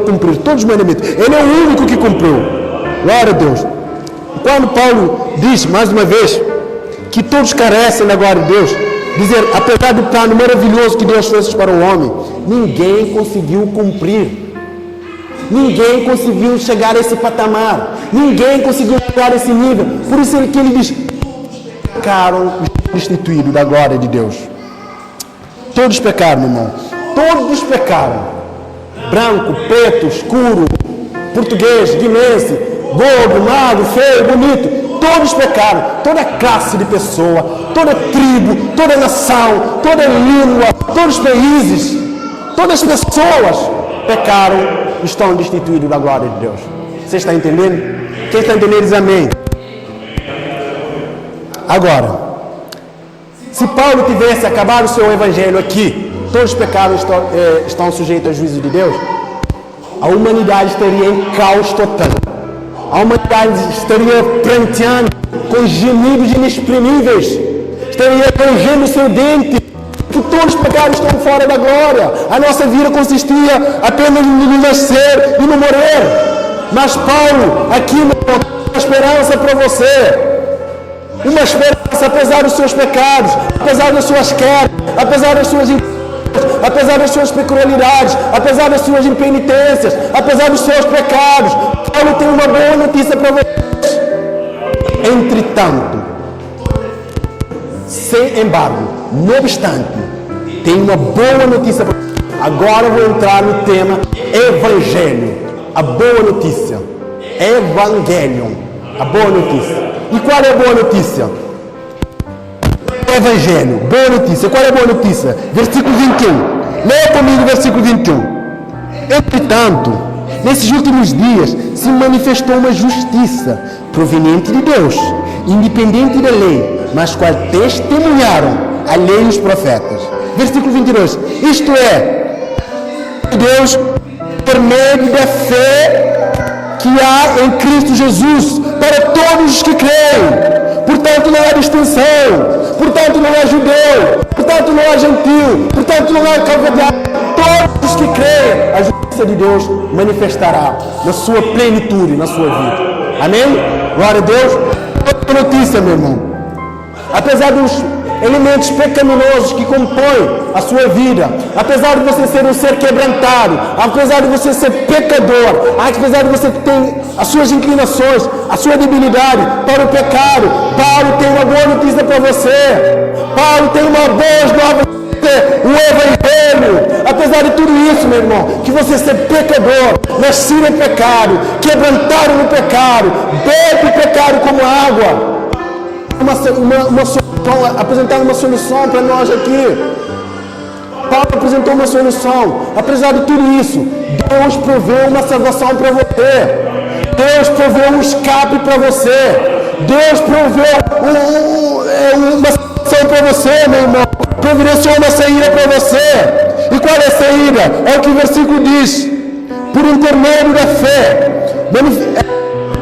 Cumprir todos os mandamentos. Ele é o único que cumpriu. Glória a Deus. Quando Paulo diz, mais uma vez, que todos carecem da glória de Deus, dizer, apesar do plano maravilhoso que Deus fez para o homem, ninguém conseguiu cumprir. Ninguém conseguiu chegar a esse patamar. Ninguém conseguiu chegar a esse nível. Por isso que ele diz, pecaram destituídos da glória de Deus. Todos pecaram, meu irmão. Todos pecaram. Branco, preto, escuro, português, guinense, gordo, magro, feio, bonito. Todos pecaram. Toda classe de pessoa, toda tribo, toda nação, toda língua, todos os países, todas as pessoas pecaram e estão destituídos da glória de Deus. Você está entendendo? Quem está entendendo diz amém. Agora, se Paulo tivesse acabado o seu evangelho aqui, todos os pecados estão sujeitos ao juízo de Deus, a humanidade estaria em caos total. A humanidade estaria pranteando com gemidos inexprimíveis, estaria rangendo seu dente, que todos os pecados estão fora da glória. A nossa vida consistia apenas no nascer e no morrer. Mas Paulo, aqui, uma esperança para você. Uma esperança, apesar dos seus pecados, apesar das suas quedas, apesar das suas apesar das suas peculiaridades, apesar das suas impenitências, apesar dos seus pecados. Paulo tem uma boa notícia para vocês. Entretanto, sem embargo, não obstante, tem uma boa notícia para vocês. Agora eu vou entrar no tema Evangelho. A boa notícia. Evangelion. A boa notícia. E qual é a boa notícia? Evangelho. Boa notícia. Qual é a boa notícia? Versículo 21. Leia comigo o versículo 21. Entretanto, nesses últimos dias se manifestou uma justiça proveniente de Deus, independente da lei, mas qual testemunharam a lei e os profetas. Versículo 22. Isto é, Deus, por meio da fé que há em Cristo Jesus, para todos os que creem. Portanto, não há distinção. Portanto, não há judeu. Portanto, não há gentil. Portanto, não há calvadiano. Todos os que creem, a justiça de Deus manifestará na sua plenitude, na sua vida. Amém? Glória a Deus. Boa notícia, meu irmão. Apesar dos elementos pecaminosos que compõem a sua vida, apesar de você ser um ser quebrantado, apesar de você ser pecador, apesar de você ter as suas inclinações, a sua debilidade para o pecado, Paulo tem uma boa notícia para você. Paulo tem uma boa nova para você, o Evangelho. Apesar de tudo isso, meu irmão, que você ser pecador, nascido em pecado, quebrantado no pecado, bebe o pecado como água. Apresentando uma solução para nós aqui. Paulo apresentou uma solução. Apesar de tudo isso, Deus proveu uma salvação para você. Deus proveu um escape para você. Deus proveu uma salvação para você, meu irmão. Providenciou uma saída para você. E qual é a saída? É o que o versículo diz. Por intermédio da fé.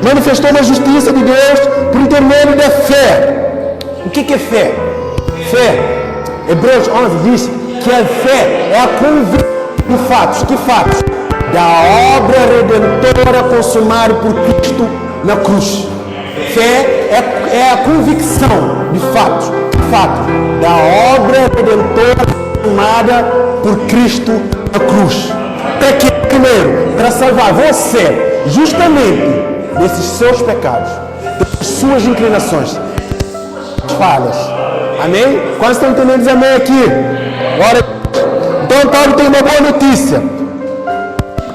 Manifestou uma justiça de Deus por intermédio da fé. O que é fé? Fé, Hebreus 11 diz que a fé é a convicção de fatos. Que fatos? Da obra redentora consumada por Cristo na cruz. Fé é a convicção de fatos. Fato da obra redentora consumada por Cristo na cruz. Para que, primeiro, para salvar você justamente desses seus pecados, das suas inclinações, falhas. Amém? Quase estão entendendo dizer amém aqui? Glória. Então Paulo tem uma boa notícia.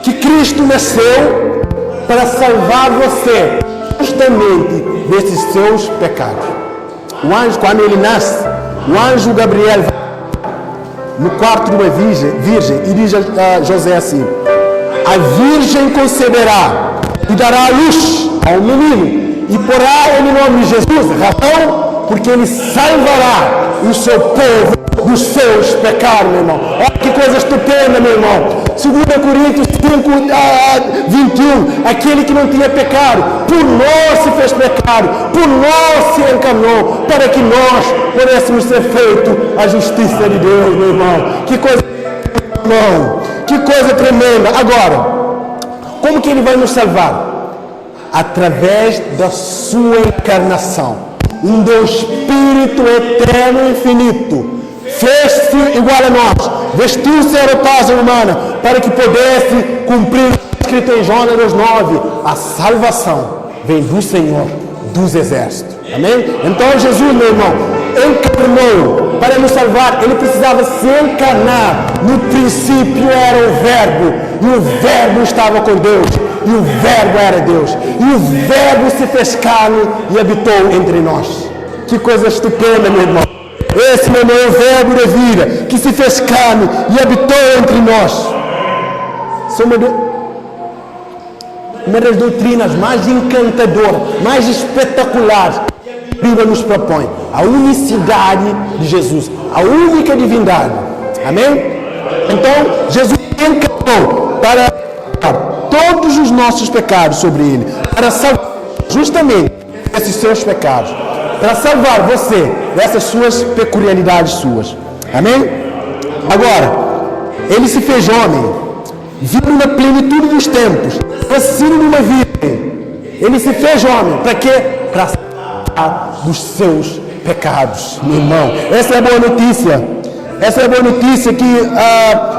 Que Cristo nasceu para salvar você justamente desses seus pecados. O anjo, quando ele nasce, o anjo Gabriel vai no quarto de uma virgem e diz a José assim: a virgem conceberá e dará a luz a um menino e porá ele nome de Jesus, razão, porque ele salvará o seu povo dos seus pecados, meu irmão. Olha que coisa estupenda, meu irmão. 2 Coríntios 5, 21. Aquele que não tinha pecado, por nós se fez pecado, por nós se encarnou, para que nós pudéssemos ser feito a justiça de Deus, meu irmão. Que coisa, irmão. Que coisa tremenda. Agora, como que ele vai nos salvar? Através da sua encarnação. Um Deus Espírito eterno e infinito fez-se igual a nós, vestiu-se a roupagem humana para que pudesse cumprir o escrito em Jonas 9. A salvação vem do Senhor dos exércitos. Amém? Então Jesus, meu irmão, encarnou para nos salvar. Ele precisava se encarnar. No princípio era o Verbo, e o Verbo estava com Deus, e o Verbo era Deus, e o Verbo se fez carne e habitou entre nós. Que coisa estupenda, meu irmão. Esse, meu irmão, é o Verbo da vida, que se fez carne e habitou entre nós. Isso é uma das doutrinas mais encantadoras, mais espetaculares que a Bíblia nos propõe. A unicidade de Jesus, a única divindade. Amém? Então, Jesus encarnou para todos os nossos pecados sobre ele, para salvar justamente esses seus pecados, para salvar você dessas suas peculiaridades suas. Amém? Agora, ele se fez homem, vindo na plenitude dos tempos, nascido numa virgem. Ele se fez homem, para quê? Para salvar dos seus pecados, meu irmão. Essa é a boa notícia. Essa é a boa notícia que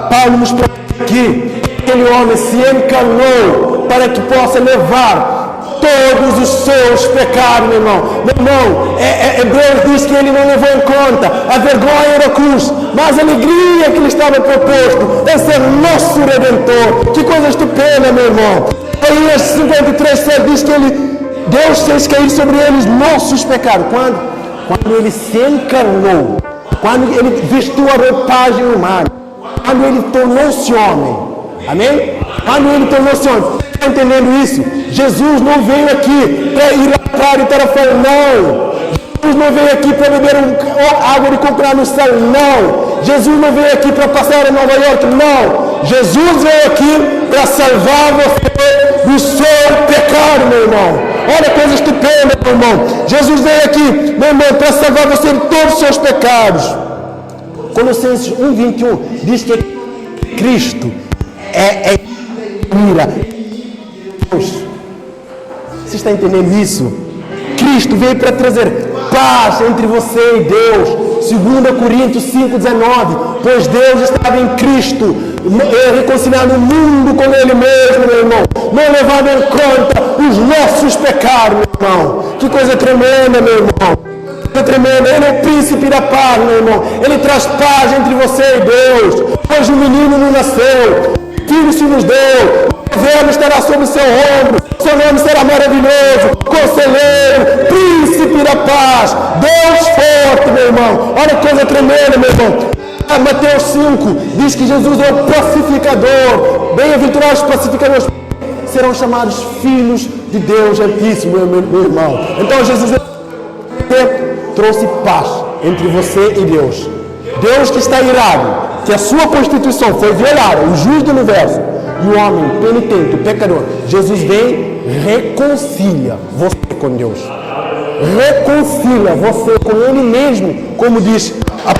Paulo nos promete aqui. Aquele homem se encarnou para que possa levar todos os seus pecados, meu irmão. Meu irmão, Hebreus diz que ele não levou em conta a vergonha da cruz, mas a alegria que lhe estava proposto em ser nosso Redentor. Que coisa estupenda, meu irmão. Isaías 53 diz que Deus fez cair sobre eles nossos pecados. Quando ele se encarnou, quando ele vestiu a roupagem humana, quando ele tornou-se homem. Amém? Quando ele tornou-se homem. Está entendendo isso? Jesus não veio aqui para ir lá para a fora, não. Jesus não veio aqui para beber água de coco no céu, não. Jesus não veio aqui para passear em Nova York, não. Jesus veio aqui para salvar você do seu pecado, meu irmão. Olha que coisa estupenda, meu irmão. Jesus veio aqui, meu irmão, para salvar você de todos os seus pecados. Colossenses 1:21 diz que Cristo é ira. Você está entendendo isso? Cristo veio para trazer paz entre você e Deus. 2 Coríntios 5:19. Pois Deus estava em Cristo, reconciliando o mundo com Ele mesmo, meu irmão. Não levando em conta os nossos pecados, meu irmão. Que coisa tremenda, meu irmão. Que coisa tremenda. Ele é o príncipe da paz, meu irmão. Ele traz paz entre você e Deus. Pois o menino não nasceu, filho se nos deu. O governo estará sobre o seu ombro, seu nome será maravilhoso, conselheiro, príncipe da paz, Deus forte, meu irmão. Olha que coisa tremenda, meu irmão. Mateus 5 diz que Jesus é o pacificador. Bem-aventurados os pacificadores serão chamados filhos de Deus Altíssimo, meu irmão. Então Jesus trouxe paz entre você e Deus. Deus que está irado, que a sua constituição foi violada, o juiz do universo, e o homem penitente, o pecador, Jesus vem e reconcilia você com Deus. Reconcilia você com Ele mesmo, como diz a...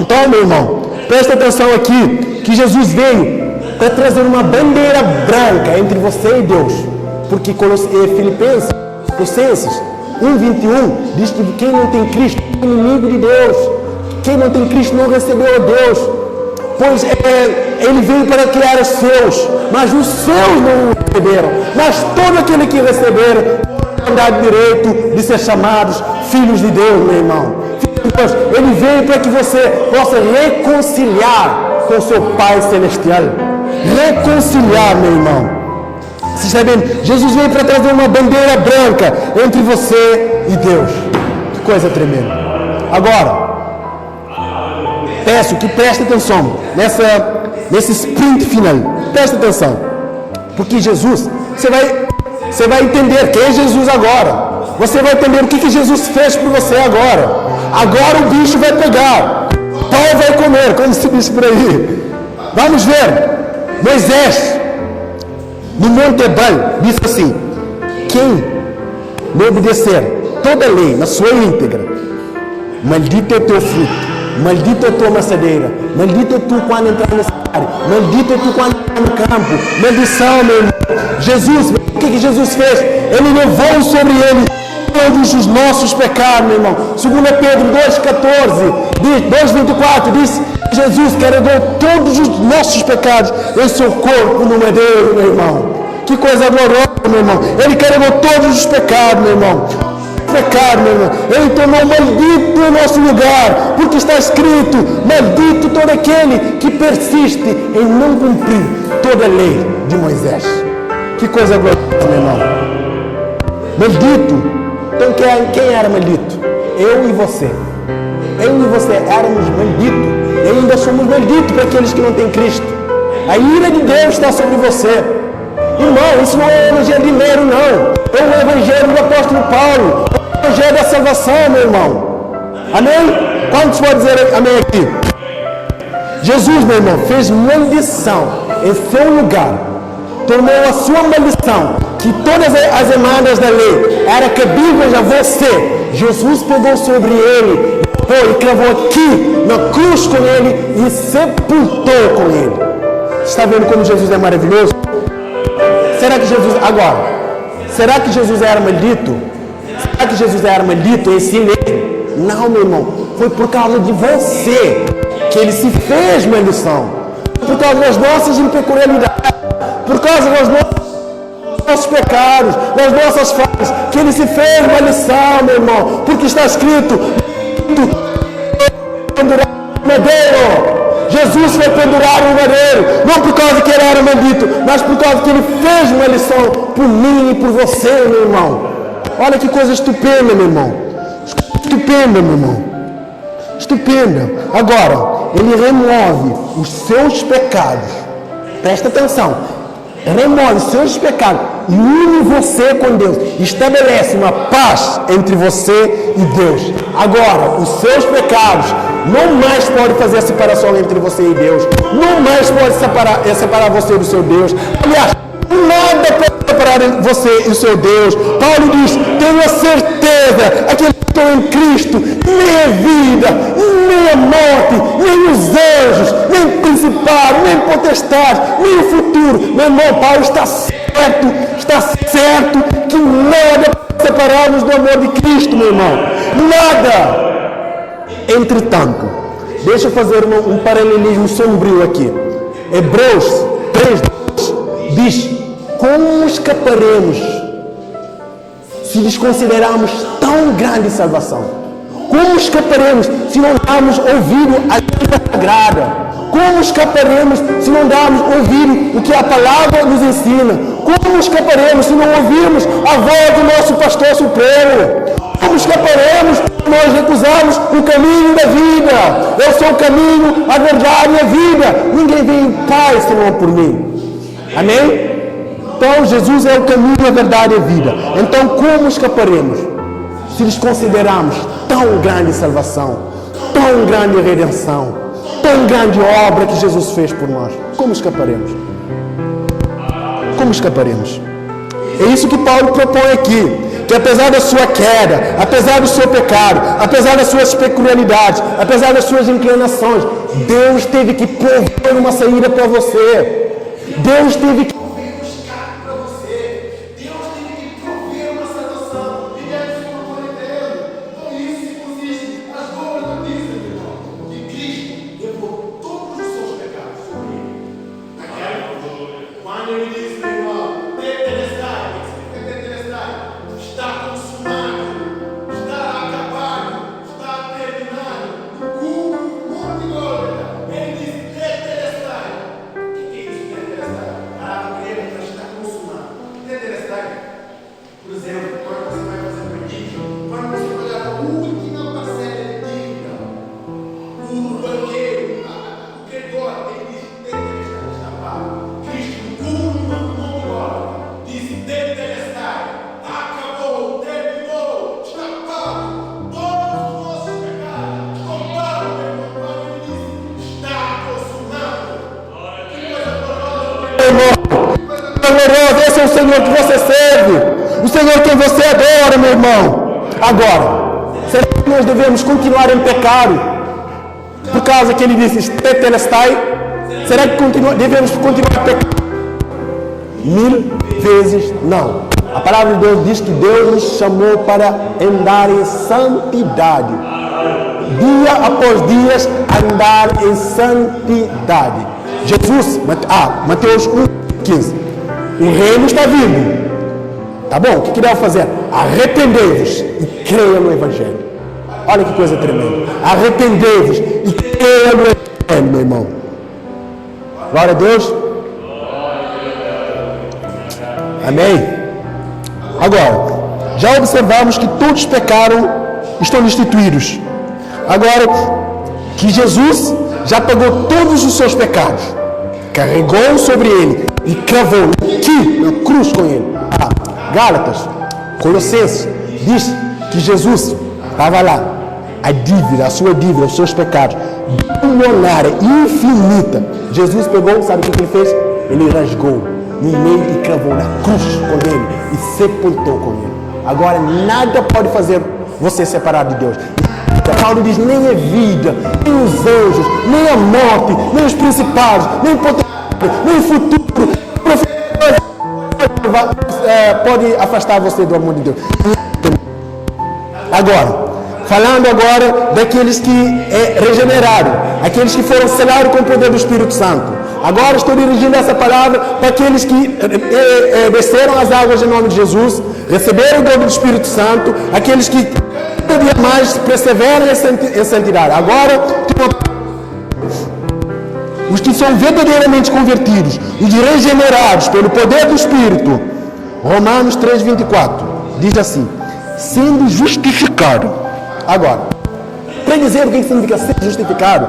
Então, meu irmão, presta atenção aqui, que Jesus veio para trazer uma bandeira branca entre você e Deus. Porque Filipenses, Colossenses 1:21 diz que quem não tem Cristo é inimigo de Deus. Quem não tem Cristo não recebeu a Deus. Pois ele veio para criar os seus, mas os seus não o receberam. Mas todo aquele que receberam tem dado direito de ser chamados filhos de Deus, meu irmão. Deus, ele veio para que você possa reconciliar com seu Pai Celestial. Reconciliar, meu irmão. Você está vendo? Jesus veio para trazer uma bandeira branca entre você e Deus. Que coisa tremenda. Agora, peço que preste atenção nesse sprint final. Preste atenção. Porque Jesus, você vai entender quem é Jesus agora. Você vai entender o que Jesus fez por você agora. Agora o bicho vai pegar. O pau vai comer, como se diz por aí. Vamos ver. Moisés, no Monte Ebal, disse assim: quem me obedecer toda a lei na sua íntegra, maldito é o teu fruto. Maldito é a tua maçadeira. Maldito é tu quando entrar na cidade. Maldito é tu quando entrar no campo. Maldição, meu irmão. Jesus, o que Jesus fez? Ele levou sobre ele todos os nossos pecados, meu irmão. 2 Pedro 2:24 diz que Jesus carregou todos os nossos pecados em seu corpo no madeiro, meu irmão. Que coisa gloriosa, meu irmão. Ele carregou todos os pecados, meu irmão. Pecado, meu irmão. Ele tornou maldito o nosso lugar, porque está escrito: maldito todo aquele que persiste em não cumprir toda a lei de Moisés. Que coisa gloriosa, meu irmão. Maldito. Então quem era maldito? Eu e você. Eu e você éramos malditos. E ainda somos malditos para aqueles que não têm Cristo. A ira de Deus está sobre você. Irmão, isso não é o evangelho de Nero, não. É o evangelho do apóstolo Paulo. É o evangelho da salvação, meu irmão. Amém? Quantos podem dizer amém aqui? Jesus, meu irmão, fez maldição em seu lugar tornou a sua maldição, que todas as demandas da lei eram cabíveis a você. Jesus pegou sobre ele, e cravou aqui na cruz com ele e sepultou com ele. Está vendo como Jesus é maravilhoso? Será que Jesus era maldito? Será que Jesus era maldito em si mesmo? Não, meu irmão. Foi por causa de você que ele se fez maldição. Por causa das nossas impeculiaridades, por causa dos nossos pecados, das nossas falhas, que ele se fez maldição, meu irmão. Porque está escrito: madeiro. Jesus foi pendurado no madeiro, não por causa que ele era maldito, mas por causa que ele fez uma lição por mim e por você, meu irmão. Olha que coisa estupenda, meu irmão. Estupenda, meu irmão. Estupenda. Agora, ele remove os seus pecados. Presta atenção. Remove os seus pecados e une você com Deus. Estabelece uma paz entre você e Deus. Agora, os seus pecados não mais podem fazer a separação entre você e Deus. Não mais pode separar você do seu Deus. Aliás, nada pode separar você e o seu Deus. Paulo diz: tenho a certeza, aquele que estou em Cristo, nem a vida, nem a morte, nem os anjos, nem principado, nem potestade, nem o futuro. Meu irmão, Paulo está certo que nada pode separar-nos do amor de Cristo, meu irmão. Nada. Entretanto, deixa eu fazer um paralelismo sombrio aqui. Hebreus 3 diz: como escaparemos se desconsiderarmos tão grande salvação? Como escaparemos se não darmos ouvido à Bíblia Sagrada? Como escaparemos se não darmos ouvido o que a palavra nos ensina? Como escaparemos se não ouvirmos a voz do nosso pastor supremo? Como escaparemos se nós recusarmos o caminho da vida? Eu sou o caminho, a verdade e a vida. Ninguém vem em paz senão por mim. Amém? Então Jesus é o caminho, a verdade e a vida. Então como escaparemos se desconsiderarmos tão grande salvação, tão grande redenção, tão grande obra que Jesus fez por nós? Como escaparemos? Como escaparemos? É isso que Paulo propõe aqui. Que apesar da sua queda, apesar do seu pecado, apesar das suas peculiaridades, apesar das suas inclinações, Deus teve que prover uma saída para você. Deus teve que esse é o Senhor que você serve, o Senhor quem você adora, meu irmão. Agora, será que nós devemos continuar em pecado por causa que ele disse tetelestai? Será que devemos continuar pecando? 1000 vezes não. A palavra de Deus diz que Deus nos chamou para andar em santidade. Dia após dia, andar em santidade. Jesus, Mateus 1:15. O reino está vindo. Tá bom? O que deve fazer? Arrependei-vos e creia no Evangelho. Olha que coisa tremenda. Arrependei-vos e creia no Evangelho, meu irmão. Glória a Deus. Amém? Agora, já observamos que todos pecaram, estão destituídos. Agora, que Jesus já pagou todos os seus pecados, carregou sobre ele e cravou aqui na cruz com ele. Gálatas, Colossenses, diz que Jesus estava lá. A dívida, a sua dívida, os seus pecados, bilionária, infinita. Jesus pegou, sabe o que ele fez? Ele rasgou. no meio e cravou na cruz com ele e sepultou com ele. Agora nada pode fazer você separar de Deus. Paulo diz, nem a vida, nem os anjos, nem a morte, nem os principados, nem o potestade, nem o futuro, pode afastar você do amor de Deus. Agora, falando agora daqueles que regeneraram, aqueles que foram selados com o poder do Espírito Santo. Agora estou dirigindo essa palavra para aqueles que desceram as águas em nome de Jesus, receberam o dom do Espírito Santo, aqueles que cada dia mais perseveram em santidade. Agora, os que são verdadeiramente convertidos, os regenerados pelo poder do Espírito. Romanos 3:24 diz assim: sendo justificado. Agora, para dizer o que significa ser justificado,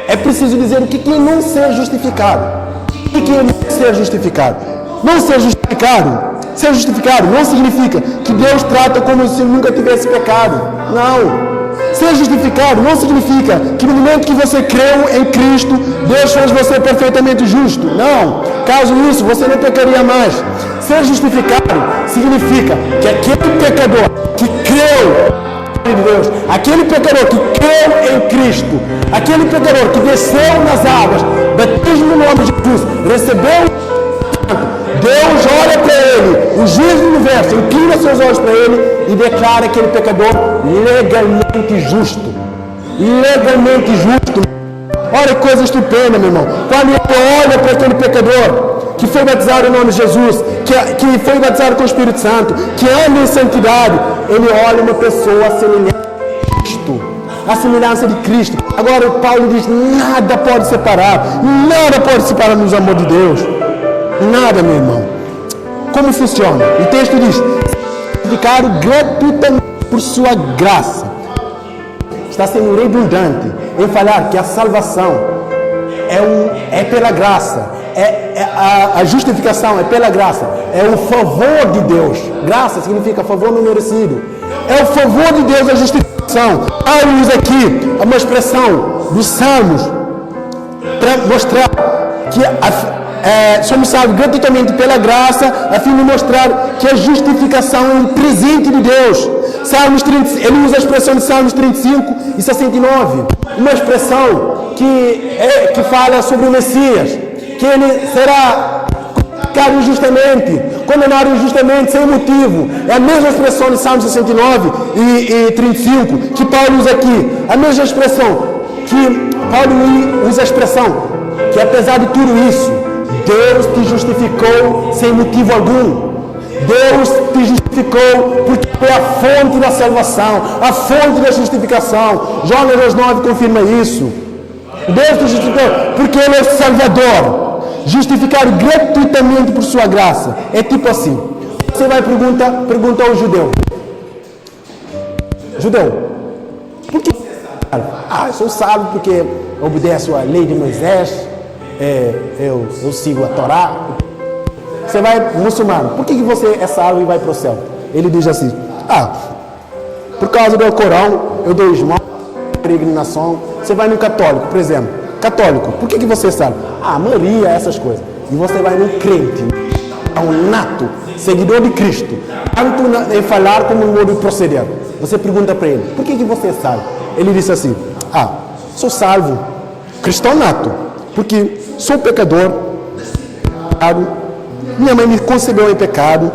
é preciso dizer o que é não ser justificado. O que é não ser justificado? Não ser justificado. Ser justificado não significa que Deus trata como se nunca tivesse pecado. Não. Ser justificado não significa que no momento que você creu em Cristo, Deus fez você perfeitamente justo. Não. Caso isso, você não pecaria mais. Ser justificado significa que aquele pecador que creu em Deus, aquele pecador que creu em Cristo, aquele pecador que desceu nas águas, batismo no nome de Jesus, recebeu Deus olha para ele, o juiz do universo, inclina seus olhos para ele e declara aquele pecador legalmente justo. Legalmente justo. Olha que coisa estupenda, meu irmão. Quando ele olha para aquele pecador que foi batizado em nome de Jesus, que foi batizado com o Espírito Santo, que anda em santidade, ele olha uma pessoa semelhante a Cristo, a semelhança de Cristo. Agora o Paulo diz, nada pode separar-nos do amor de Deus. Nada, meu irmão. Como funciona? O texto diz, justificado gratuitamente por sua graça. Está sendo redundante em falar que a salvação é pela graça. A justificação é pela graça. É o favor de Deus. Graça significa favor não merecido. É o favor de Deus a justificação. Paulo usa aqui uma expressão dos Salmos para mostrar que somos salvos gratuitamente pela graça, a fim de mostrar que a justificação é um presente de Deus. Salmos 30, ele usa a expressão de Salmos 35 e 69, uma expressão que fala sobre o Messias, que ele será condenado injustamente, sem motivo. É a mesma expressão de Salmos 69 e 35 que Paulo usa aqui. A mesma expressão que Paulo usa a expressão que apesar de tudo isso, Deus te justificou sem motivo algum. Deus te justificou porque é a fonte da salvação, a fonte da justificação. João 9 confirma isso. Deus te justificou porque Ele é o Salvador. Justificado gratuitamente por sua graça. É tipo assim. Você vai perguntar ao judeu. Judeu, por que você é salvo? Eu sou salvo porque obedeço a lei de Moisés. Eu sigo a Torá. Você vai muçulmano, por que você é salvo e vai para o céu? Ele diz assim, por causa do Corão, eu dou esmola, peregrinação. Você vai no católico, por exemplo. Católico, por que você é salvo? Maria, essas coisas. E você vai no crente, um nato, seguidor de Cristo, tanto em falar como no modo de proceder. Você pergunta para ele, por que você é salvo? Ele disse assim, sou salvo, cristão nato, porque sou pecador, minha mãe me concebeu em pecado,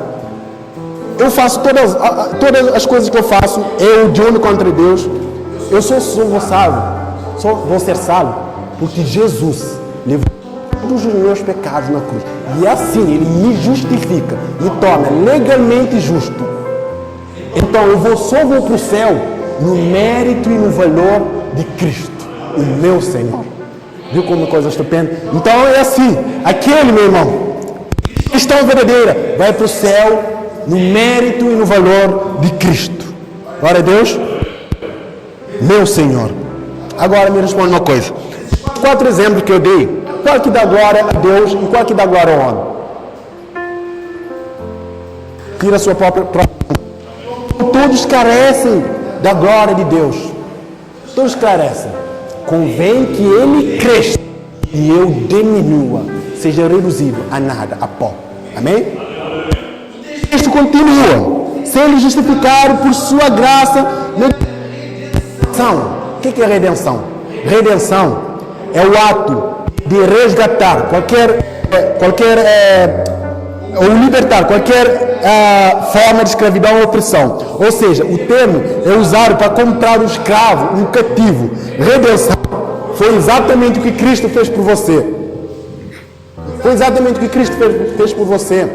eu faço todas as coisas que eu faço, eu de contra Deus, eu vou salvo, vou ser salvo, porque Jesus levou todos os meus pecados na cruz, e assim Ele me justifica, me torna legalmente justo. Então eu só vou para o céu no mérito e no valor de Cristo, o meu Senhor. Viu como coisa estupenda? Então é assim, aquele, meu irmão, cristão verdadeira, vai para o céu no mérito e no valor de Cristo. Glória a Deus, meu Senhor. Agora me responde uma coisa. 4 exemplos que eu dei, qual que dá glória a Deus e qual que dá glória ao homem? Tira a sua própria. Todos carecem da glória de Deus. Todos carecem. Convém que Ele cresça e eu diminua. seja reduzido a nada, a pó. Amém? O texto continua. Sendo justificado por sua graça. O que é redenção? Redenção é o ato de resgatar ou libertar qualquer forma de escravidão ou opressão. Ou seja, o termo é usado para comprar um escravo, um cativo. Redenção foi exatamente o que Cristo fez por você. Foi exatamente o que Cristo fez por você.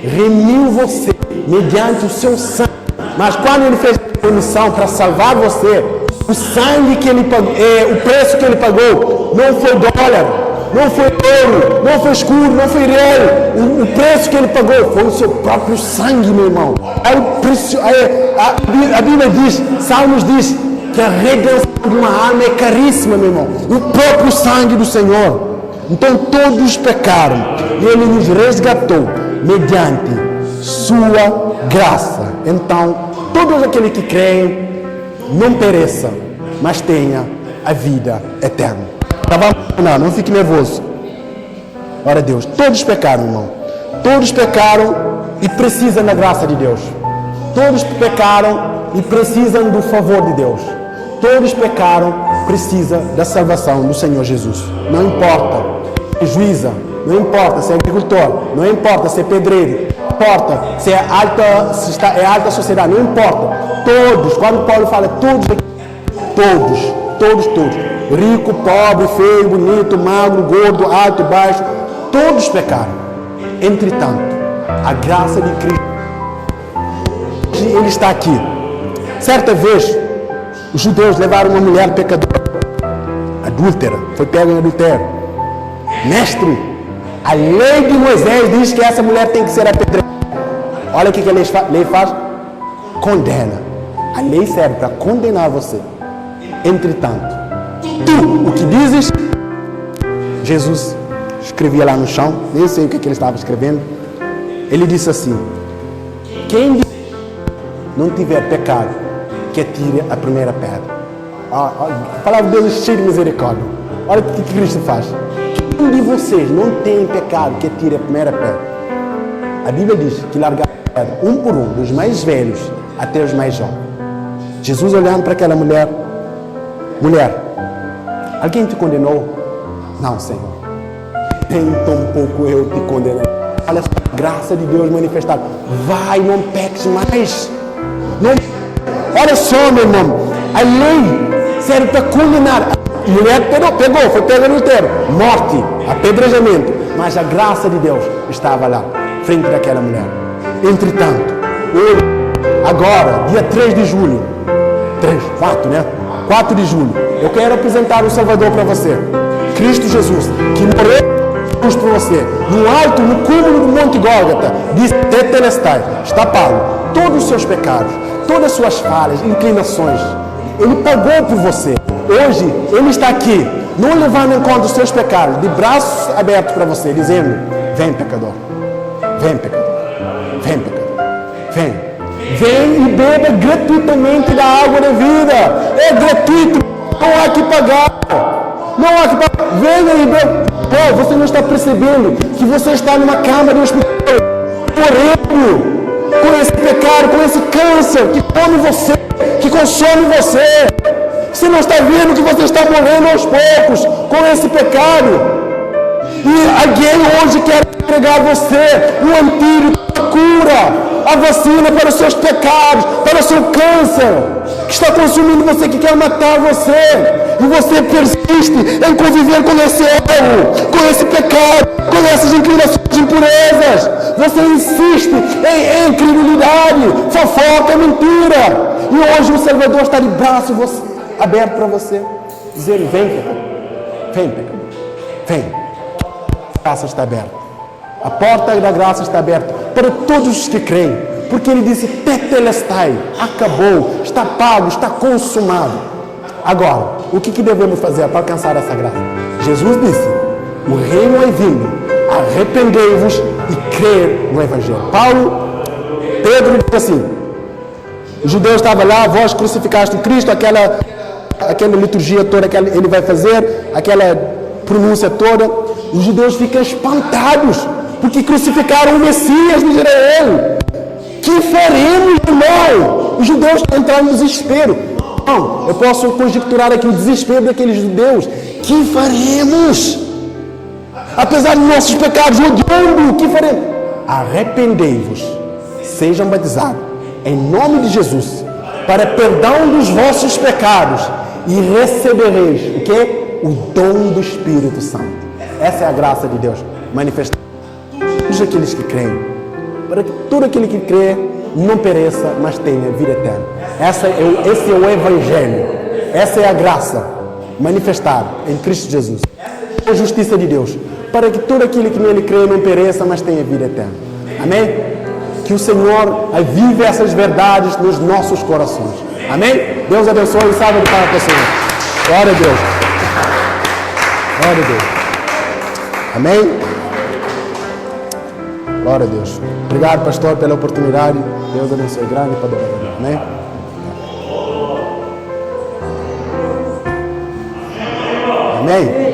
Remiu você mediante o seu sangue. Mas quando ele fez a remissão para salvar você, o sangue que ele pagou, o preço que ele pagou, não foi dólar, não foi ouro, não foi escudo, não foi rei. O preço que ele pagou foi o seu próprio sangue, meu irmão. A Bíblia diz, Salmos diz, que a redenção de uma alma é caríssima, meu irmão. O próprio sangue do Senhor. Então todos pecaram e Ele nos resgatou mediante sua graça. Então, todos aqueles que creem não pereçam, mas tenha a vida eterna. Não fique nervoso. Ora Deus, todos pecaram, irmão. Todos pecaram e precisam da graça de Deus. Todos pecaram e precisam do favor de Deus. Todos pecaram, precisam da salvação do Senhor Jesus. Não importa se é juíza, não importa se é agricultor, não importa se é pedreiro, não importa se é alta sociedade, não importa. Todos, quando Paulo fala todos, rico, pobre, feio, bonito, magro, gordo, alto, baixo, todos pecaram. Entretanto, a graça de Cristo, Ele está aqui. Certa vez, os judeus levaram uma mulher pecadora, adúltera, foi pega em adultério. Mestre, a lei de Moisés diz que essa mulher tem que ser apedrejada. Olha o que a lei faz: condena. A lei serve para condenar você. Entretanto, tu, o que dizes? Jesus escrevia lá no chão, nem sei o que ele estava escrevendo. Ele disse assim: quem não tiver pecado, que atire a primeira pedra. A palavra de Deus é cheia de misericórdia. Olha o que Cristo faz. Quem de vocês não tem pecado, que atire a primeira pedra? A Bíblia diz que largar a pedra, um por um, dos mais velhos até os mais jovens. Jesus olhando para aquela mulher: mulher, alguém te condenou? Não, Senhor. Nem tampouco eu te condenei. Olha a graça de Deus manifestada. Vai, não peques mais. Não. Olha só, meu irmão. A lei serve para condenar. A mulher pegou, foi pega no inteiro. Morte, apedrejamento. Mas a graça de Deus estava lá, frente daquela mulher. Entretanto, agora, dia 3 de julho, 4 de julho, eu quero apresentar o Salvador para você. Cristo Jesus, que morreu por você, no alto, no cúmulo do Monte Gólgota, disse: Tetelestai, está pago todos os seus pecados, todas as suas falhas, inclinações. Ele pagou por você. Hoje, Ele está aqui, não levando em conta os seus pecados, de braços abertos para você, dizendo: vem, pecador, vem, pecador, vem, pecador, vem. Vem e beba gratuitamente da água da vida. É gratuito, não há que pagar. Não há que pagar. Venha e beba. Pô, você não está percebendo que você está numa cama de hospital, morrendo com esse pecado, com esse câncer que come você, que consome você. Você não está vendo que você está morrendo aos poucos com esse pecado. E alguém hoje quer entregar a você um antídoto, a cura, a vacina para os seus pecados, para o seu câncer, que está consumindo você, que quer matar você. E você persiste em conviver com esse erro, com esse pecado, com essas inclinações de impurezas. Você insiste em incredulidade, fofoca, mentira. E hoje o Salvador está de braço aberto para você, dizendo: vem, pecador, vem, pecador, vem. A graça está aberta. A porta da graça está aberta para todos os que creem, porque Ele disse: Tetelestai, acabou, está pago, está consumado. Agora, o que devemos fazer para alcançar essa graça? Jesus disse: o reino é vindo, arrependei-vos e crer no Evangelho. Pedro disse assim: os judeus estavam lá, vós crucificaste Cristo, aquela liturgia toda que ele vai fazer, aquela pronúncia toda. Os judeus ficam espantados, porque crucificaram o Messias de Israel. Que faremos, irmão? Os judeus entraram no desespero. Não, eu posso conjecturar aqui o desespero daqueles judeus. Que faremos? Apesar de nossos pecados, odiando, o que faremos? Arrependei-vos, sejam batizados em nome de Jesus, para perdão dos vossos pecados, e recebereis o quê? O dom do Espírito Santo. Essa é a graça de Deus manifestada a todos aqueles que creem, para que todo aquele que crê não pereça, mas tenha vida eterna. Esse é o Evangelho, essa é a graça manifestada em Cristo Jesus. É a justiça de Deus, para que todo aquele que nele crê não pereça, mas tenha vida eterna. Amém? Que o Senhor avive essas verdades nos nossos corações. Amém? Deus abençoe e salve para a pessoa. Glória a Deus. Glória a Deus. Amém? Glória a Deus. Obrigado, pastor, pela oportunidade. Deus abençoe grande e poderoso. Amém? Amém?